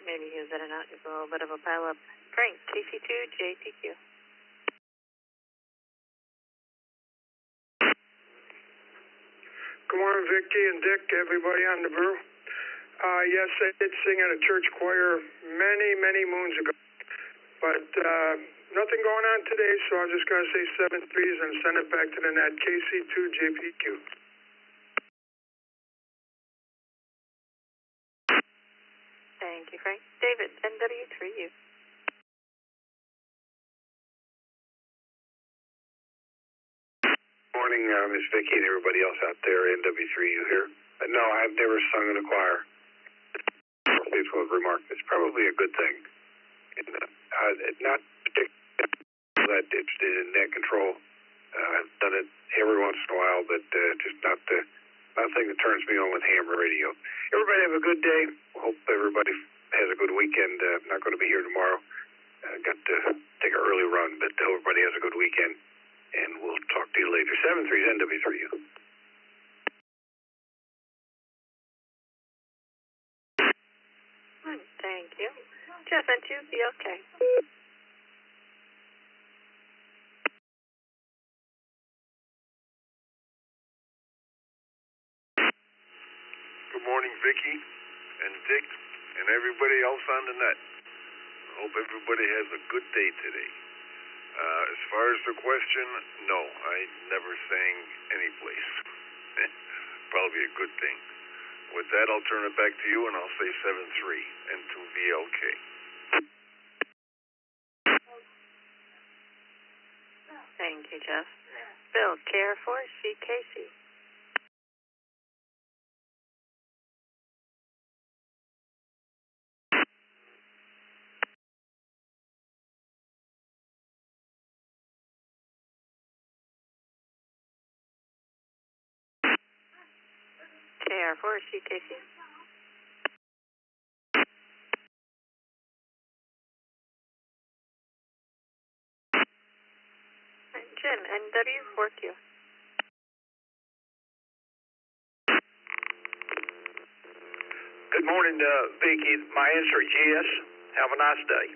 Maybe he was in and out. Just a little bit of a pile up. Frank, KC2, JPQ. Good morning, Vicky and Dick, everybody on the brew. Yes, I did sing in a church choir many, many moons ago. But nothing going on today, so I'm just going to say 7 threes and send it back to the net. KC2, JPQ. Thank you, Frank. David, NW3U. Morning, Miss Vicky and everybody else out there, NW3U here. No, I've never sung in a choir. People have remarked it's probably a good thing. And, not particularly that interested in net control. I've done it every once in a while, but just not the thing that turns me on with hammer radio. Everybody have a good day. Hope everybody has a good weekend. I'm not going to be here tomorrow. I got to take an early run, but everybody has a good weekend. And we'll talk to you later. 7-3 NW3U. Thank you. Jeff, N2, be okay. Good morning, Vicky and Dick and everybody else on the net. I hope everybody has a good day today. As far as the question, no, I never sang any place. Probably a good thing. With that, I'll turn it back to you, and I'll say 7-3 and 2VLK. Thank you, Jeff. Bill, KR4CKC. KR4CKC. Jim, NW4Q. Good morning, Vicky. My answer is yes. Have a nice day.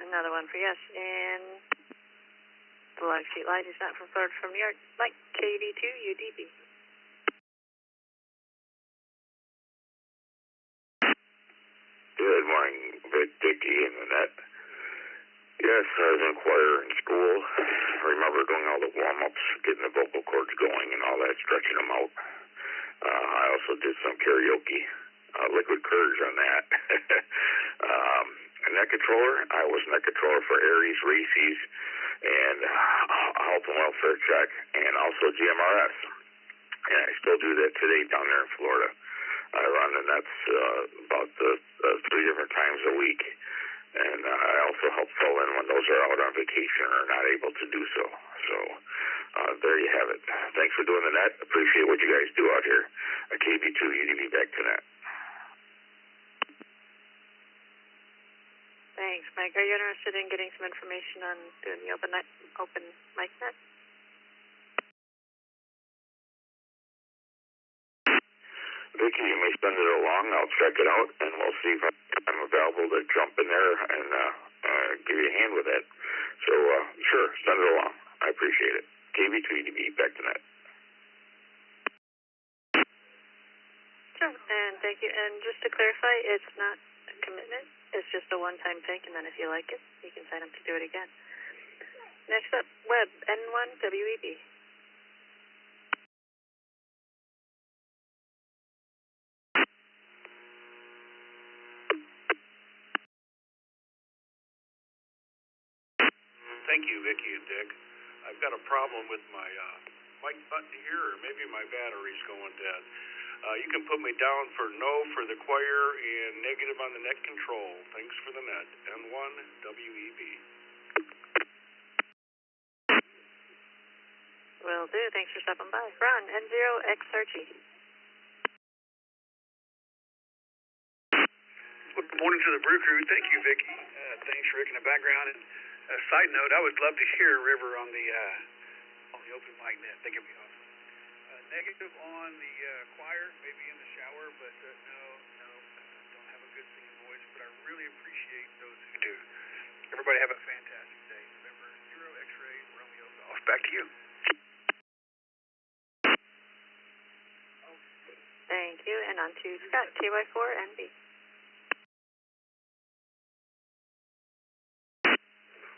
Another one for yes. And the log sheet light is not from Florida from New York. Mike, KD2, UDB. Good morning, Dickie and Annette. Yes, I was in choir in school. I remember doing all the warm-ups, getting the vocal cords going and all that, stretching them out. I also did some karaoke, liquid courage on that. A net controller, I was net controller for Aries, Reese's, and Health and Welfare Check, and also GMRS. And I still do that today down there in Florida. I run the nets about 3 different times a week. And I also help fill in when those are out on vacation or not able to do so. So there you have it. Thanks for doing the net. Appreciate what you guys do out here. KB2, UDB back to net. Thanks, Mike. Are you interested in getting some information on doing the open mic net? Vicky, you may send it along. I'll check it out, and we'll see if I'm available to jump in there and give you a hand with that. So, sure, send it along. I appreciate it. KB2EDB, back to net. Sure, and thank you. And just to clarify, it's not a commitment. It's just a one-time thing, and then if you like it, you can sign up to do it again. Next up, Web, N1WEB. Thank you, Vicki and Dick. I've got a problem with my mic button here, or maybe my battery's going dead. You can put me down for no for the choir and negative on the net control. Thanks for the net. N1WEB. Will do. Thanks for stopping by. Ron, N0XRG. Good morning to the Brew Crew. Thank you, Vicki. Thanks for Rick in the background. And side note, I would love to hear River on the open mic net. Think it'd be awesome. Negative on the choir, maybe in the shower, but no, don't have a good singing voice. But I really appreciate those who do. Everybody have a fantastic day. November 0 X-ray Romeo Golf. Back to you. Thank you. And on to Scott, KY4NB.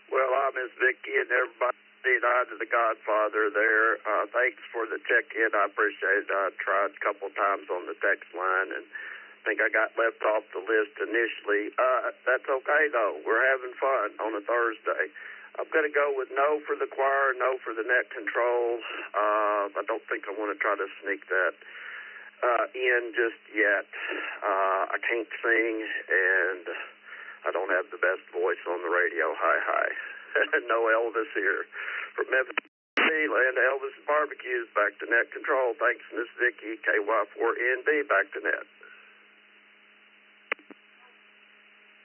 Well, I miss Vicki and everybody. To the Godfather there. Thanks for the check-in. I appreciate it. I tried a couple times on the text line, and I think I got left off the list initially. That's okay, though. We're having fun on a Thursday. I'm going to go with no for the choir, no for the net control. I don't think I want to try to sneak that in just yet. I can't sing, and I don't have the best voice on the radio. Hi. No Elvis here. From Memphis, land Elvis Barbecues, back to net control. Thanks, Miss Vicki, KY4NB, back to net.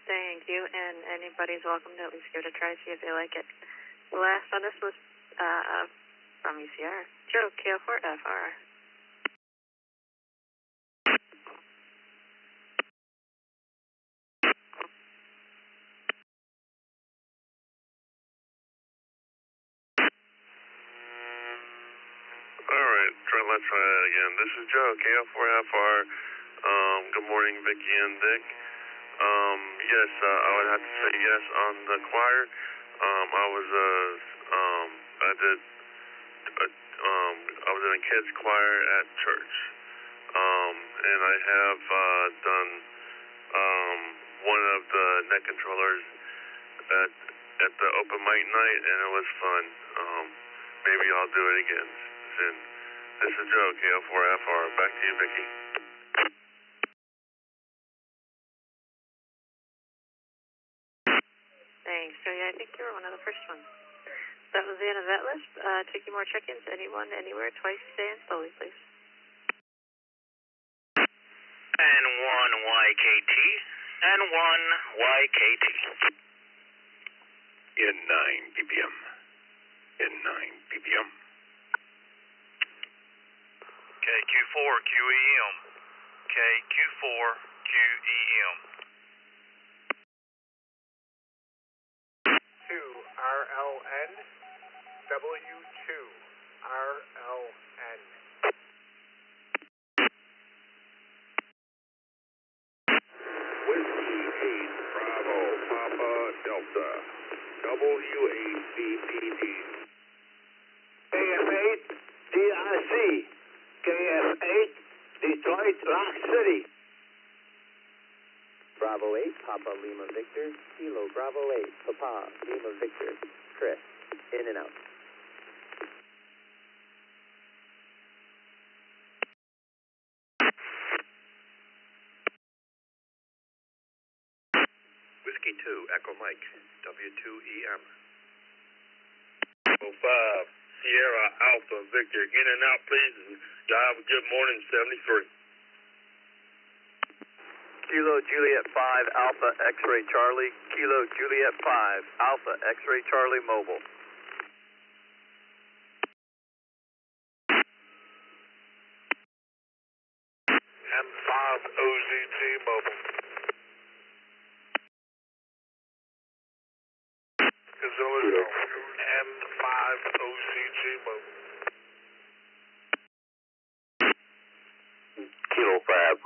Thank you, and anybody's welcome to at least give it a try, see if they like it. The last on this was from ECR. Joe, KO4FR. Let's try that again. This is Joe, KO4FR. Good morning, Vicki and Dick. Yes, I would have to say yes on the choir. I was in a kids choir at church. And I have done one of the net controllers at the open mic night, and it was fun. Maybe I'll do it again soon. This is Joe, KO4FR. Back to you, Vicki. Thanks. So, yeah, I think you were one of the first ones. That was the end of that list. Taking more check-ins. Anyone, anywhere, twice a day and slowly, please. N1YKT. N1YKT. N9 BPM. N9 BPM. KQ4QEM. KQ4QEM. 2RLN. W2RLN. Whiskey 8 Bravo Papa Delta. W8BPD. KF8 DRC. KF8 Detroit Rock City. Bravo 8 Papa Lima Victor. Kilo Bravo 8 Papa Lima Victor. Chris. In and out. Whiskey 2 Echo Mike. W2EM. 05 Sierra Alpha Victor. In and out, please. Y'all have a good morning, 73. Kilo Juliet 5 Alpha X-Ray Charlie. Kilo Juliet 5 Alpha X-Ray Charlie Mobile. M5 OZT Mobile. M5 OZT Mobile.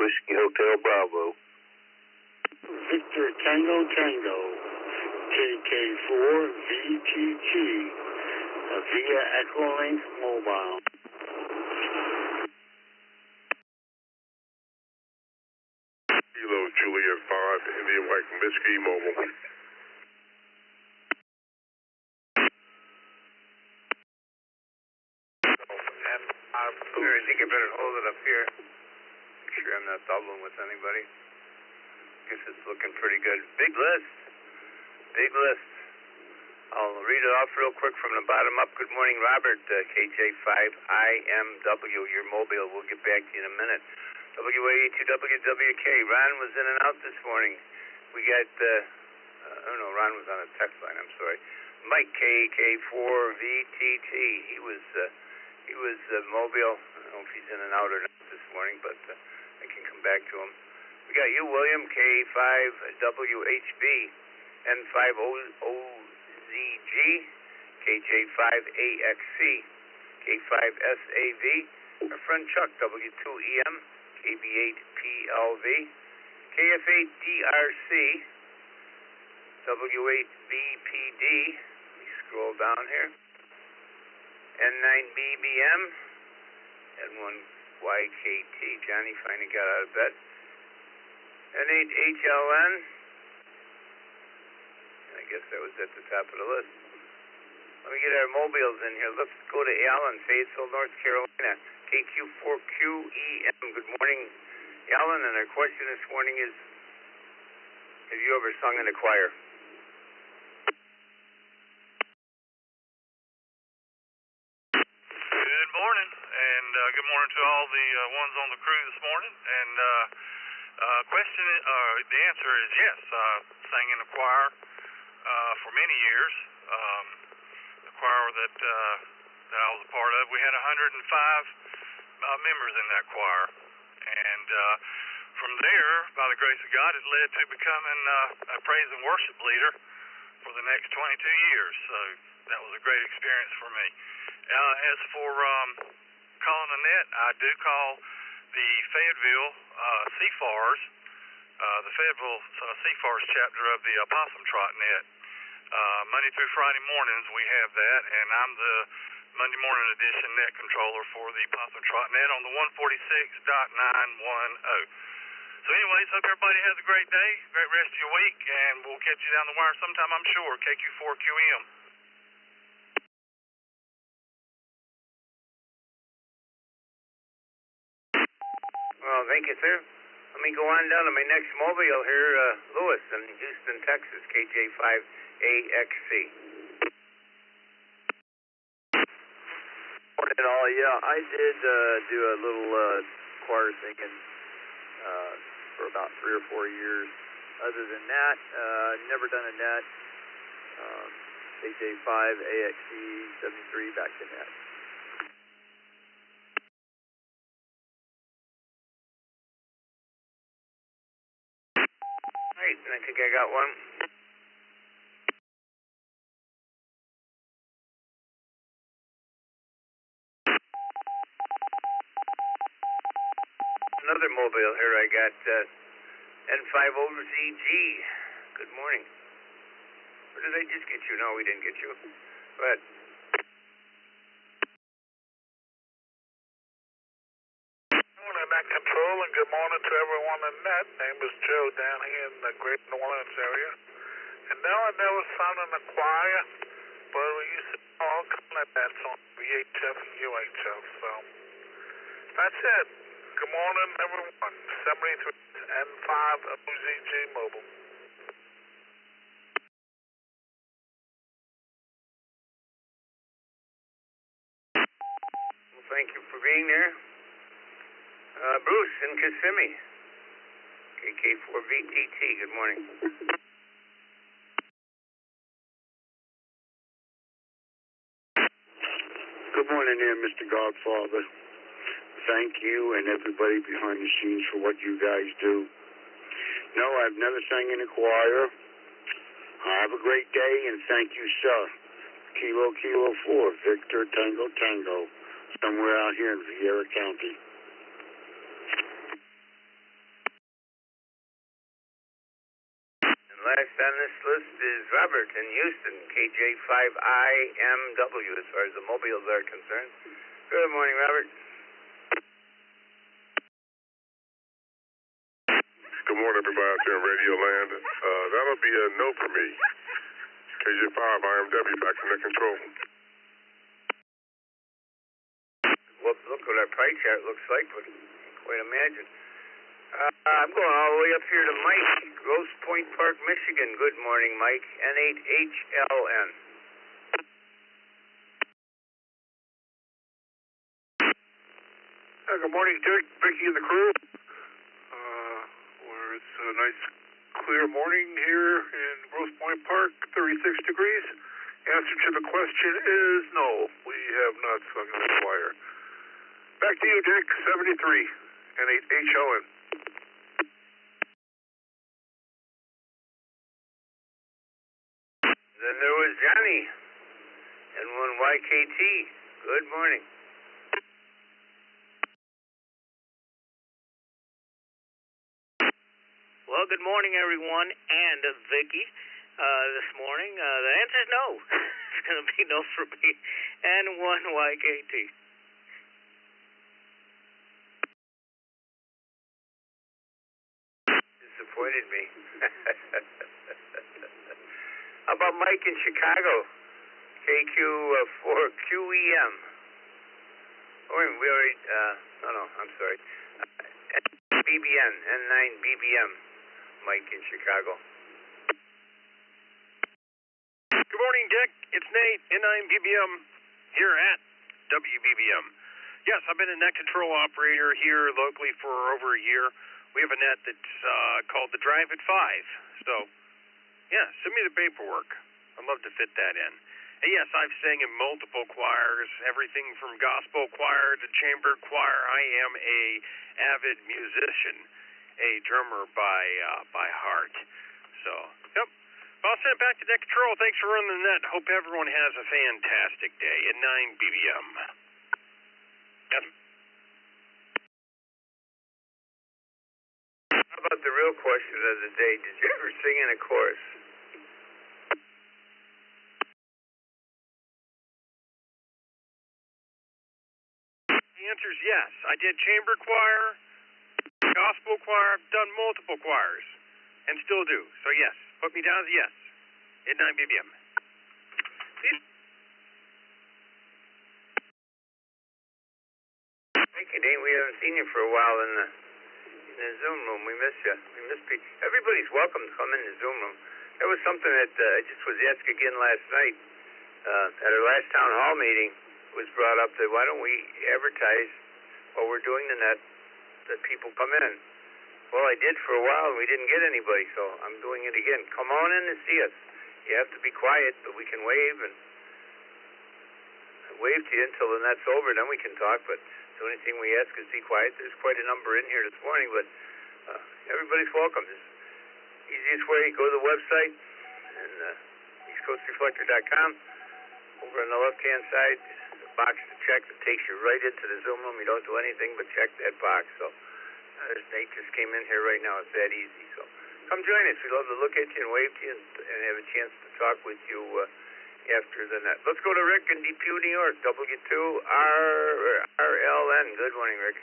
Whiskey Hotel Bravo. Victor Tango Tango, KK4 VTT, via Echolink Mobile. Kilo Juliet 5, India Mike Whiskey Mobile. I think I better hold it up here. Make sure I'm not doubling with anybody. Guess it's looking pretty good. Big list. Big list. I'll read it off real quick from the bottom up. Good morning, Robert. KJ5IMW, your mobile. We'll get back to you in a minute. WA2WWK. Ron was in and out this morning. We got, oh no, Ron was on a text line. I'm sorry. Mike KK4VTT. He was mobile. I don't know if he's in and out or not this morning, but I can come back to him. We got you, William, K5WHB, N5OZG, KJ5AXC, K5SAV, our friend Chuck, W2EM, KB8PLV, KF8DRC, W8BPD, let me scroll down here, N9BBM, N1YKT, Johnny finally got out of bed, N8HLN, I guess that was at the top of the list. Let me get our mobiles in here. Let's go to Alan, Fayetteville, North Carolina, KQ4QEM. Good morning, Alan, and our question this morning is, have you ever sung in a choir? Good morning, and good morning to all the ones on the crew this morning. And the answer is yes. Sang in a choir for many years. The choir that I was a part of, we had 105 members in that choir, and from there, by the grace of God, it led to becoming a praise and worship leader for the next 22 years. So that was a great experience for me. As for calling a net, I do call the Fayetteville Seafars, the Fayetteville Seafars chapter of the Possum Trot Net. Monday through Friday mornings we have that, and I'm the Monday morning edition net controller for the Possum Trot Net on the 146.910. So anyways, hope everybody has a great day, great rest of your week, and we'll catch you down the wire sometime, I'm sure. KQ4QM. Well, thank you, sir. Let me go on down to my next mobile here, Lewis in Houston, Texas, KJ5AXC. Morning, all. Yeah, I did do a little choir singing for about 3 or 4 years. Other than that, never done a net. KJ5AXC 73 back to net. All right, and I think I got one. Another mobile here. I got N5OZG. Good morning. Or did I just get you? No, we didn't get you. Go ahead. Good morning, Net Control, and good morning to everyone in Net. Name is Joe down here in the Great New Orleans area. And no, I never sung in the choir, but we used to do all kind of nets on VHF and UHF. So that's it. Good morning, everyone. 73 N5OZG Mobile. Well, thank you for being there. Bruce in Kissimmee. KK4VTT. Good morning. Good morning there, Mr. Godfather. Thank you and everybody behind the scenes for what you guys do. No, I've never sang in a choir. Have a great day, and thank you, sir. Kilo 4, Victor Tango Tango, somewhere out here in Viera County. last on this list is Robert in Houston, KJ5IMW, as far as the mobiles are concerned. Good morning, Robert. Good morning, everybody out there in Radio Land. That'll be a no for me. KJ5IMW, back to net control. Well, look what our pie chart looks like, but quite imagine. I'm going all the way up here to Mike, Grosse Pointe Park, Michigan. Good morning, Mike. N8HLN. Good morning, Dick, Vicky, and the crew. Where it's a nice, clear morning here in Grosse Pointe Park, 36 degrees. Answer to the question is no. We have not sung in the choir. Back to you, Dick. 73, N8HLN. Then there was Johnny, N1YKT. Good morning. Well, good morning, everyone, and Vicky. This morning, the answer is no. It's going to be no for me. N1YKT. Disappointed me. How about Mike in Chicago? KQ4QEM. Oh, we already, I'm sorry. BBN, N9BBM. Mike in Chicago. Good morning, Dick. It's Nate, N9BBM, here at WBBM. Yes, I've been a net control operator here locally for over a year. We have a net that's called the Drive at 5. So, yeah, send me the paperwork. I'd love to fit that in. And yes, I've sang in multiple choirs, everything from gospel choir to chamber choir. I am a avid musician, a drummer by heart. So, yep. I'll send it back to net control. Thanks for running the net. Hope everyone has a fantastic day at 9BBM. Yep. How about the real question of the day? Did you ever sing in a chorus? The answer is yes. I did chamber choir, gospel choir. I've done multiple choirs and still do. So yes, put me down as a yes at 9BBM. Thank you, Dane. We haven't seen you for a while in the Zoom room. We miss you. We miss people. Everybody's welcome to come in the Zoom room. That was something that I just was asked again last night at our last town hall meeting. Was brought up that why don't we advertise while we're doing the net that people come in. Well, I did for a while and we didn't get anybody, so I'm doing it again. Come on in and see us. You have to be quiet, but we can wave and wave to you until the net's over, then we can talk. But the only thing we ask is be quiet. There's quite a number in here this morning, but everybody's welcome. The easiest way, go to the website and EastCoastReflector.com. Over on the left-hand side, there's a box to check that takes you right into the Zoom room. You don't do anything but check that box. So there's Nate just came in here right now. It's that easy. So come join us. We'd love to look at you and wave to you and have a chance to talk with you after the net. Let's go to Rick in Depew, New York. W2RLN. Good morning, Rick.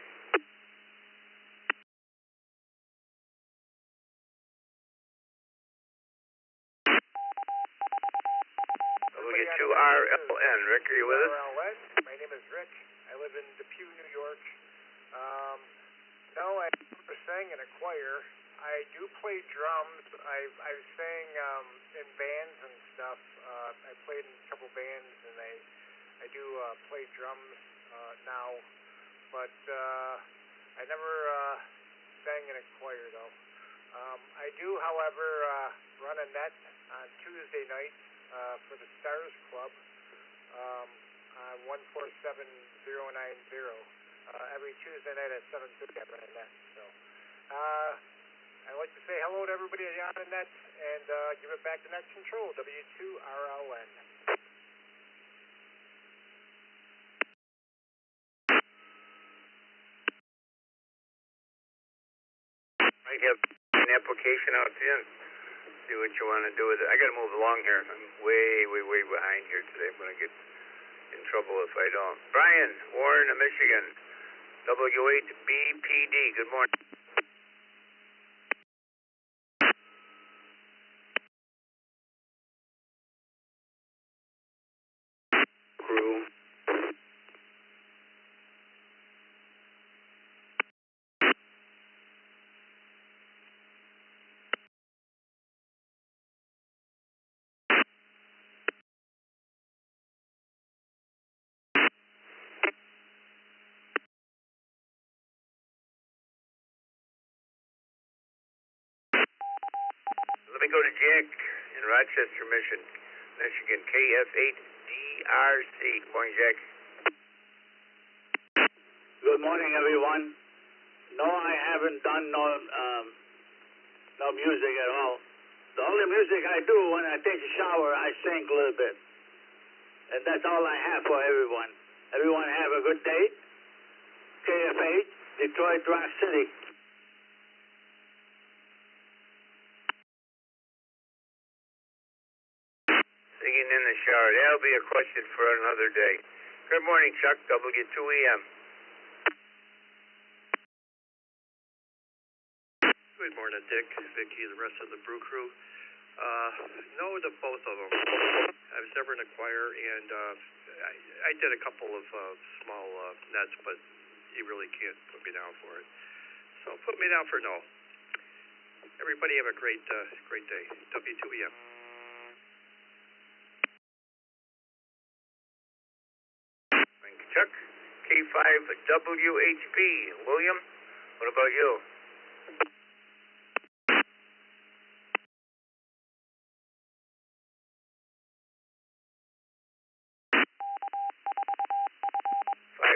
W2RLN. Rick, are you with us? My name is Rick. I live in Depew, New York. No, I never sang in a choir. I do play drums. I've sang in bands and stuff. I played in a couple bands, and I do play drums now. But I never sang in a choir, though. I do, however, run a net on Tuesday nights for the Stars Club on 147090. Every Tuesday night at 7:30 I run a net. So I'd like to say hello to everybody on the net and give it back to Net Control, W2RLN. Might have an application out to you. See what you want to do with it. I got to move along here. I'm way behind here today. I'm going to get in trouble if I don't. Brian, Warren, Michigan, W8BPD. Good morning. Crew. Let me go to Jack in Rochester, Michigan, KF8DRC. Good morning, Jack. Good morning, everyone. No, I haven't done no music at all. The only music I do when I take a shower, I sing a little bit. And that's all I have for everyone. Everyone have a good day. KF8, Detroit Rock City. Singing in the shower. That'll be a question for another day. Good morning, Chuck, W2EM. Good morning, Dick, Vicky, the rest of the brew crew. No to both of them. I was never in a choir, and I did a couple of small nets, but you really can't put me down for it. So put me down for no. Everybody have a great day. W2EM. Thank you, Chuck. K5WHB. William, what about you?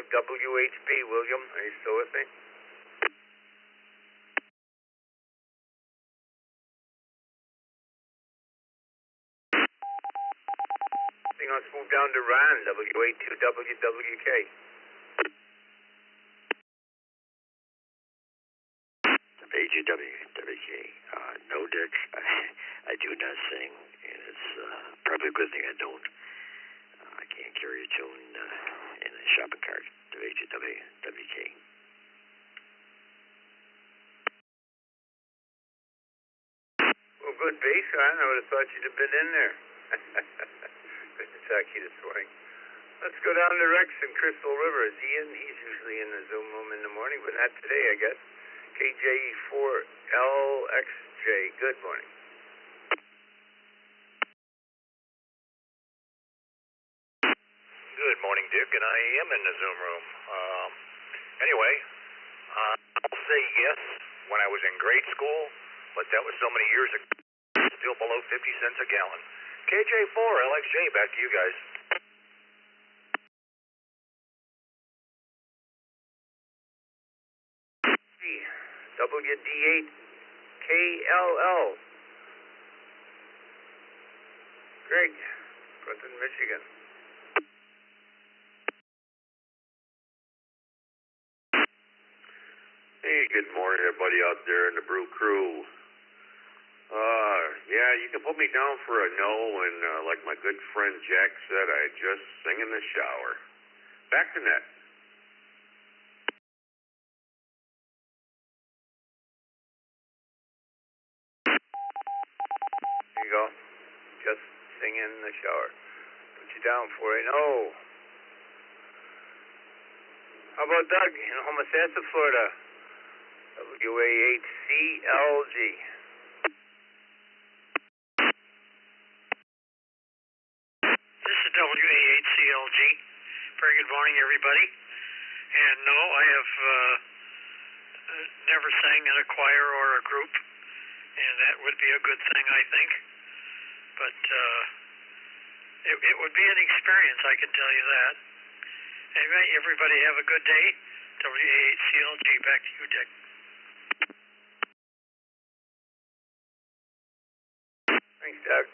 WHB, William, are you still with me? Thing let's move down to Ron, WA2WWK. WGWWK. No, Dick, I do not sing, and it's probably a good thing I don't. I can't carry a tune in a shopping cart. WGWWK. Well, good bass, Ron. I would have thought you'd have been in there. Good to talk to you this morning. Let's go down to Rex in Crystal River. Is he in? He's usually in the Zoom room in the morning, but not today, I guess. KJ4LXJ. Good morning. Good morning, Dick, and I am in the Zoom room. Anyway, I'll say yes when I was in grade school, but that was so many years ago, still below 50 cents a gallon. KJ4LXJ, back to you guys. WD8KLL. Greg, Clinton, Michigan. Hey, good morning, everybody out there in the brew crew. Yeah, you can put me down for a no, and like my good friend Jack said, I just sing in the shower. Back to net. There you go. Just sing in the shower. Put you down for a no. How about Doug in Homosassa, Florida? WA8CLG. This is WA8CLG. Very good morning, everybody. And no, I have never sang in a choir or a group, and that would be a good thing, I think. But it would be an experience, I can tell you that. Anyway, everybody have a good day. WA8CLG, back to you, Dick. Thanks, Doug.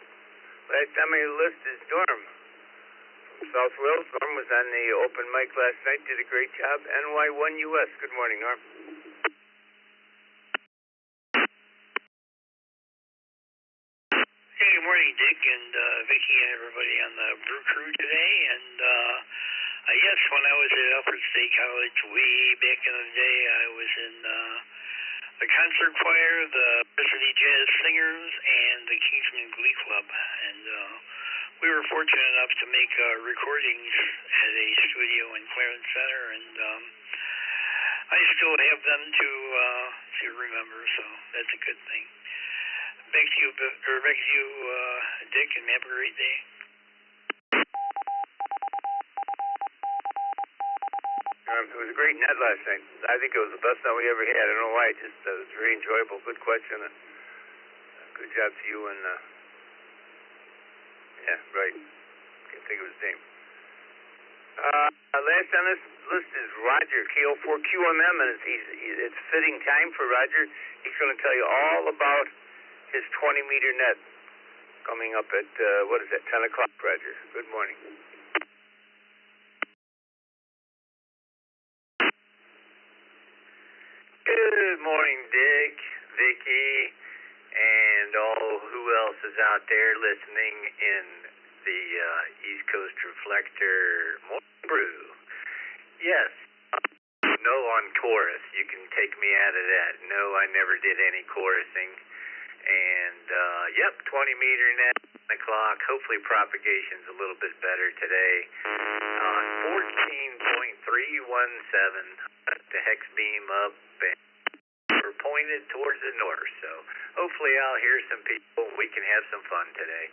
Last time on your list is Norm from South Wales. Norm was on the open mic last night, did a great job. NY1US. Good morning, Norm. good morning, Dick and Vicky and everybody on the brew crew today. And yes, when I was at Alfred State College way back in the day, I was in the concert choir, the Varsity Jazz Singers, and the Kingsman Glee Club. And we were fortunate enough to make recordings at a studio in Clarence Center, and I still have them to remember, so that's a good thing. Back to you, Dick, and have a great day. It was a great net last night. I think it was the best net we ever had. I don't know why. It just was very enjoyable. Good question. And good job to you and yeah, right. Can't think of his name. Last on this list is Roger, KO4QMM, and it's fitting time for Roger. He's going to tell you all about his 20-meter net coming up at, 10 o'clock, Roger. Good morning. Good morning, Dick, Vicky, and all who else is out there listening in the East Coast Reflector Morning Brew. Yes, no on chorus. You can take me out of that. No, I never did any chorusing. And, 20-meter net, 10 o'clock. Hopefully propagation's a little bit better today. 14.317. The hex beam up, and we're pointed towards the north. So hopefully I'll hear some people. We can have some fun today.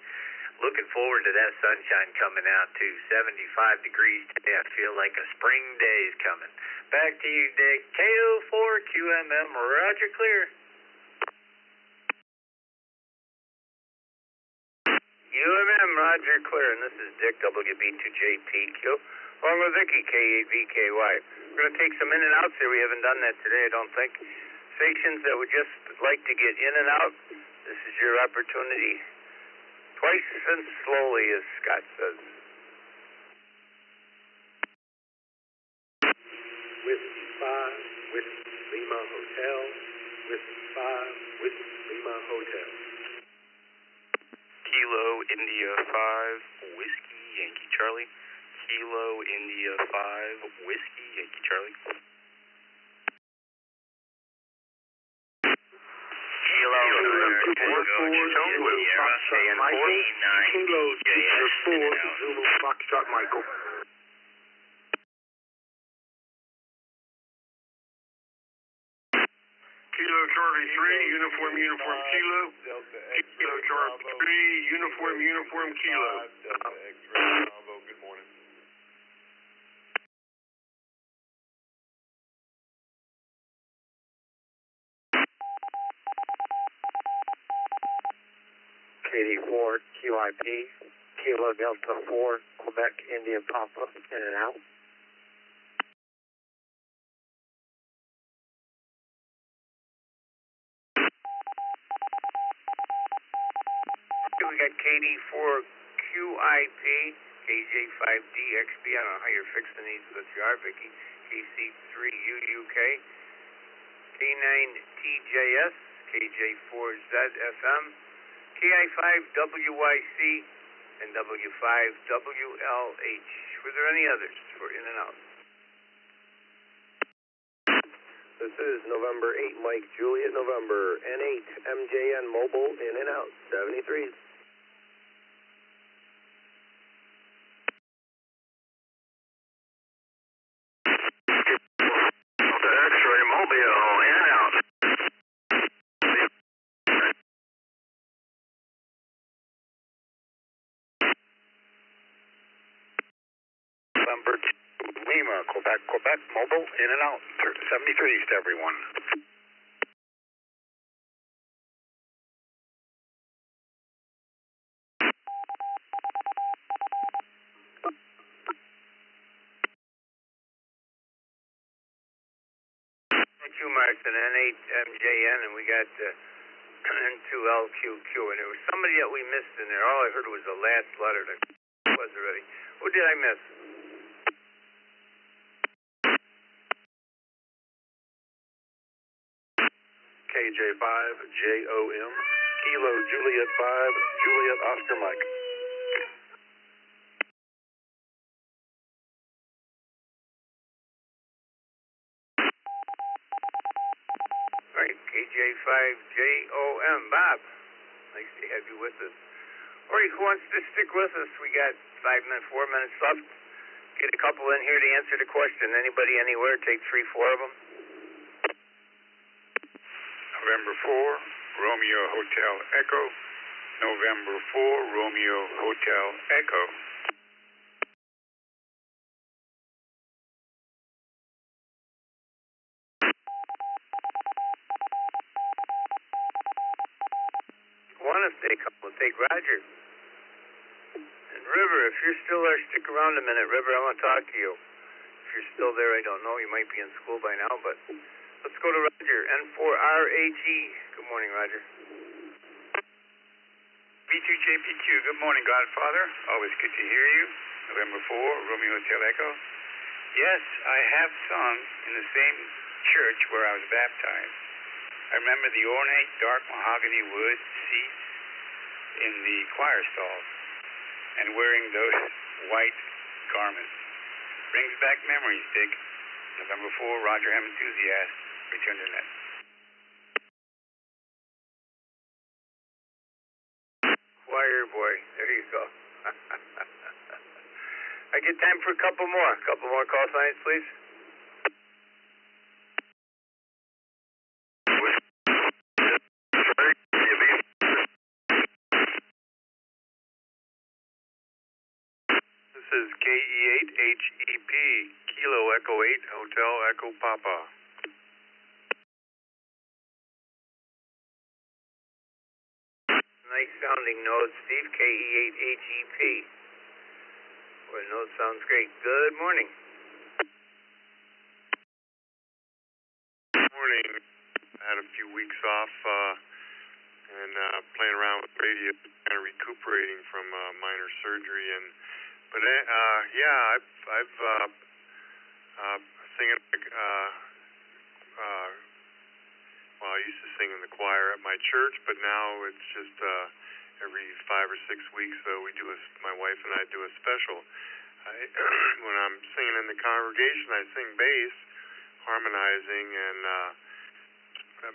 Looking forward to that sunshine coming out too. 75 degrees today. I feel like a spring day is coming. Back to you, Dick. KO4QMM, Roger clear. UMM, Roger clear, and this is Dick, WB2JPQ, along with Vicky, K8VKY. We're going to take some in and outs here. We haven't done that today, I don't think. Stations that would just like to get in and out, this is your opportunity. Twice and slowly, as Scott says. Whiskey 5, Whiskey Lima Hotel. Whiskey 5, Whiskey Lima Hotel. Kilo India 5, Whiskey Yankee Charlie. Kilo India 5, Whiskey Yankee Charlie. Kilo 4, Zulu Foxtrot Michael. Kilo Charlie 3, uniform Kilo. Kilo Charlie 3, uniform Kilo. Good morning. KD4 QIP, Kilo Delta 4, Quebec India Papa, in and out. We got KD4QIP, KJ5DXB. I don't know how you're fixing these, but you are, Vicky. KC3UUK, K9TJS, KJ4ZFM, KI5WYC, and W5WLH. Were there any others for in and out? This is November 8 Mike Juliet, November N8 MJN Mobile, in and out, 73s. X-ray Mobile, in and out. November 2 Lima, Quebec Mobile, in and out, 73s to everyone. Q Martin, N8 MJN, and we got N2LQQ, and there was somebody that we missed in there. All I heard was the last letter that was already. Who did I miss? KJ5JOM, Kilo Juliet 5, Juliet Oscar Mike. All right, KJ5JOM, Bob. Nice to have you with us. All right, who wants to stick with us? We got 4 minutes left. Get a couple in here to answer the question. Anybody, anywhere, take 3, 4 of them. November 4, Romeo Hotel Echo. November 4, Romeo Hotel Echo. One, if they come, we'll take Roger. And River, if you're still there, stick around a minute. River, I want to talk to you. If you're still there, I don't know. You might be in school by now, but let's go to Roger. N4RAG. Good morning, Roger. B2JPQ, good morning, Godfather. Always good to hear you. November 4, Romeo Hotel Echo. Yes, I have sung in the same church where I was baptized. I remember the ornate dark mahogany wood seats in the choir stalls and wearing those white garments. Brings back memories, Dick. November 4, Roger Ham Enthusiast. Return to net. Choir boy. There you go. I get time for a couple more. Couple more call signs, please. This is KE8HEP, Kilo Echo 8, Hotel Echo Papa. Nice sounding note, Steve. KE8HEP. Boy, note sounds great. Good morning. Morning. I had a few weeks off and playing around with radio, kind of recuperating from minor surgery. But yeah, I've singing. Well, I used to sing in the choir at my church, but now it's just every 5 or 6 weeks. So my wife and I do a special. When I'm singing in the congregation, I sing bass, harmonizing, and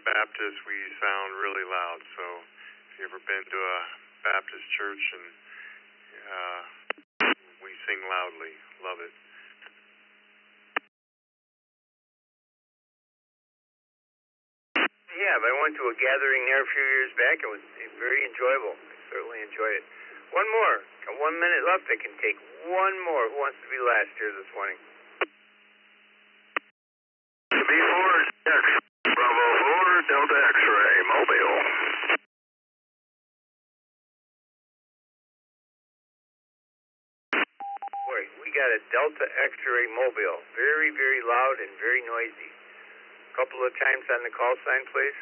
Baptist, we sound really loud. So if you ever been to a Baptist church, and we sing loudly, love it. Yeah, I went to a gathering there a few years back. It was very enjoyable. I certainly enjoyed it. One more. Got 1 minute left. I can take one more. Who wants to be last here this morning? B4 X, Bravo 4, Delta X-ray, Mobile. Boy, we got a Delta X-ray Mobile. Very, very loud and very noisy. Couple of times on the call sign, please.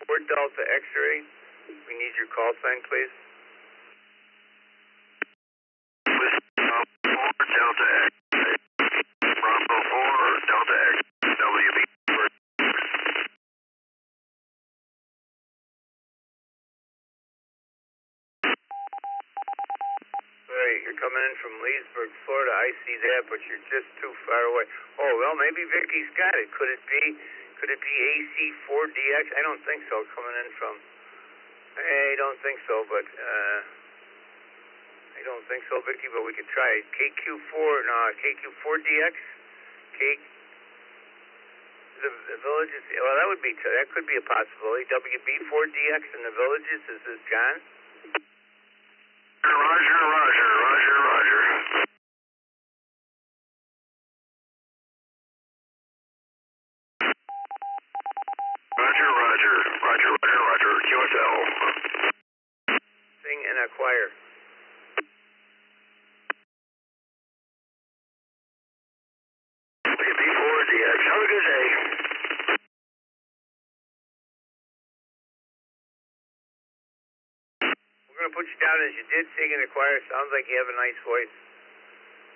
Ford Delta X-ray. We need your call sign, please. Ford Delta X-ray, Bravo 4, Delta X, WB. Sorry, you're coming in from Leesburg, Florida. I see that, but you're just too far away. Oh, well, maybe Vicky's got it. Could it be AC4DX? I don't think so. Coming in from... I don't think so, but... I don't think so, Vicky, but we could try it. KQ4DX? The villages... Well, that could be a possibility. WB4DX in the villages. Is this John? Roger. Roger. QSL. Sing and acquire. B4DX. Have a good day. I'm going to put you down as you did sing in the choir. Sounds like you have a nice voice.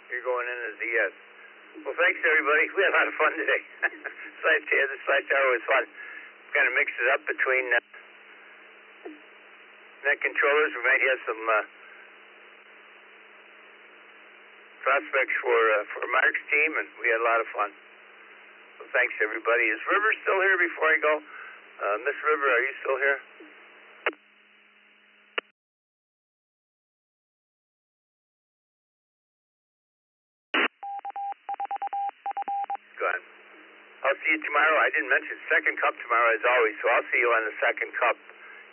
You're going in as a yes. Well, thanks, everybody. We had a lot of fun today. This last hour was fun. Kind of mixed it up between net controllers. We might have some prospects for Mark's team, and we had a lot of fun. So thanks, everybody. Is River still here before I go? Miss River, are you still here? Gone. I'll see you tomorrow. I didn't mention second cup tomorrow, as always, so I'll see you on the second cup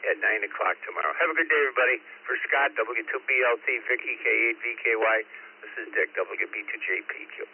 at 9 o'clock tomorrow. Have a good day, everybody. For Scott, W2BLT, Vicky, K8VKY, this is Dick, WB2JPQ.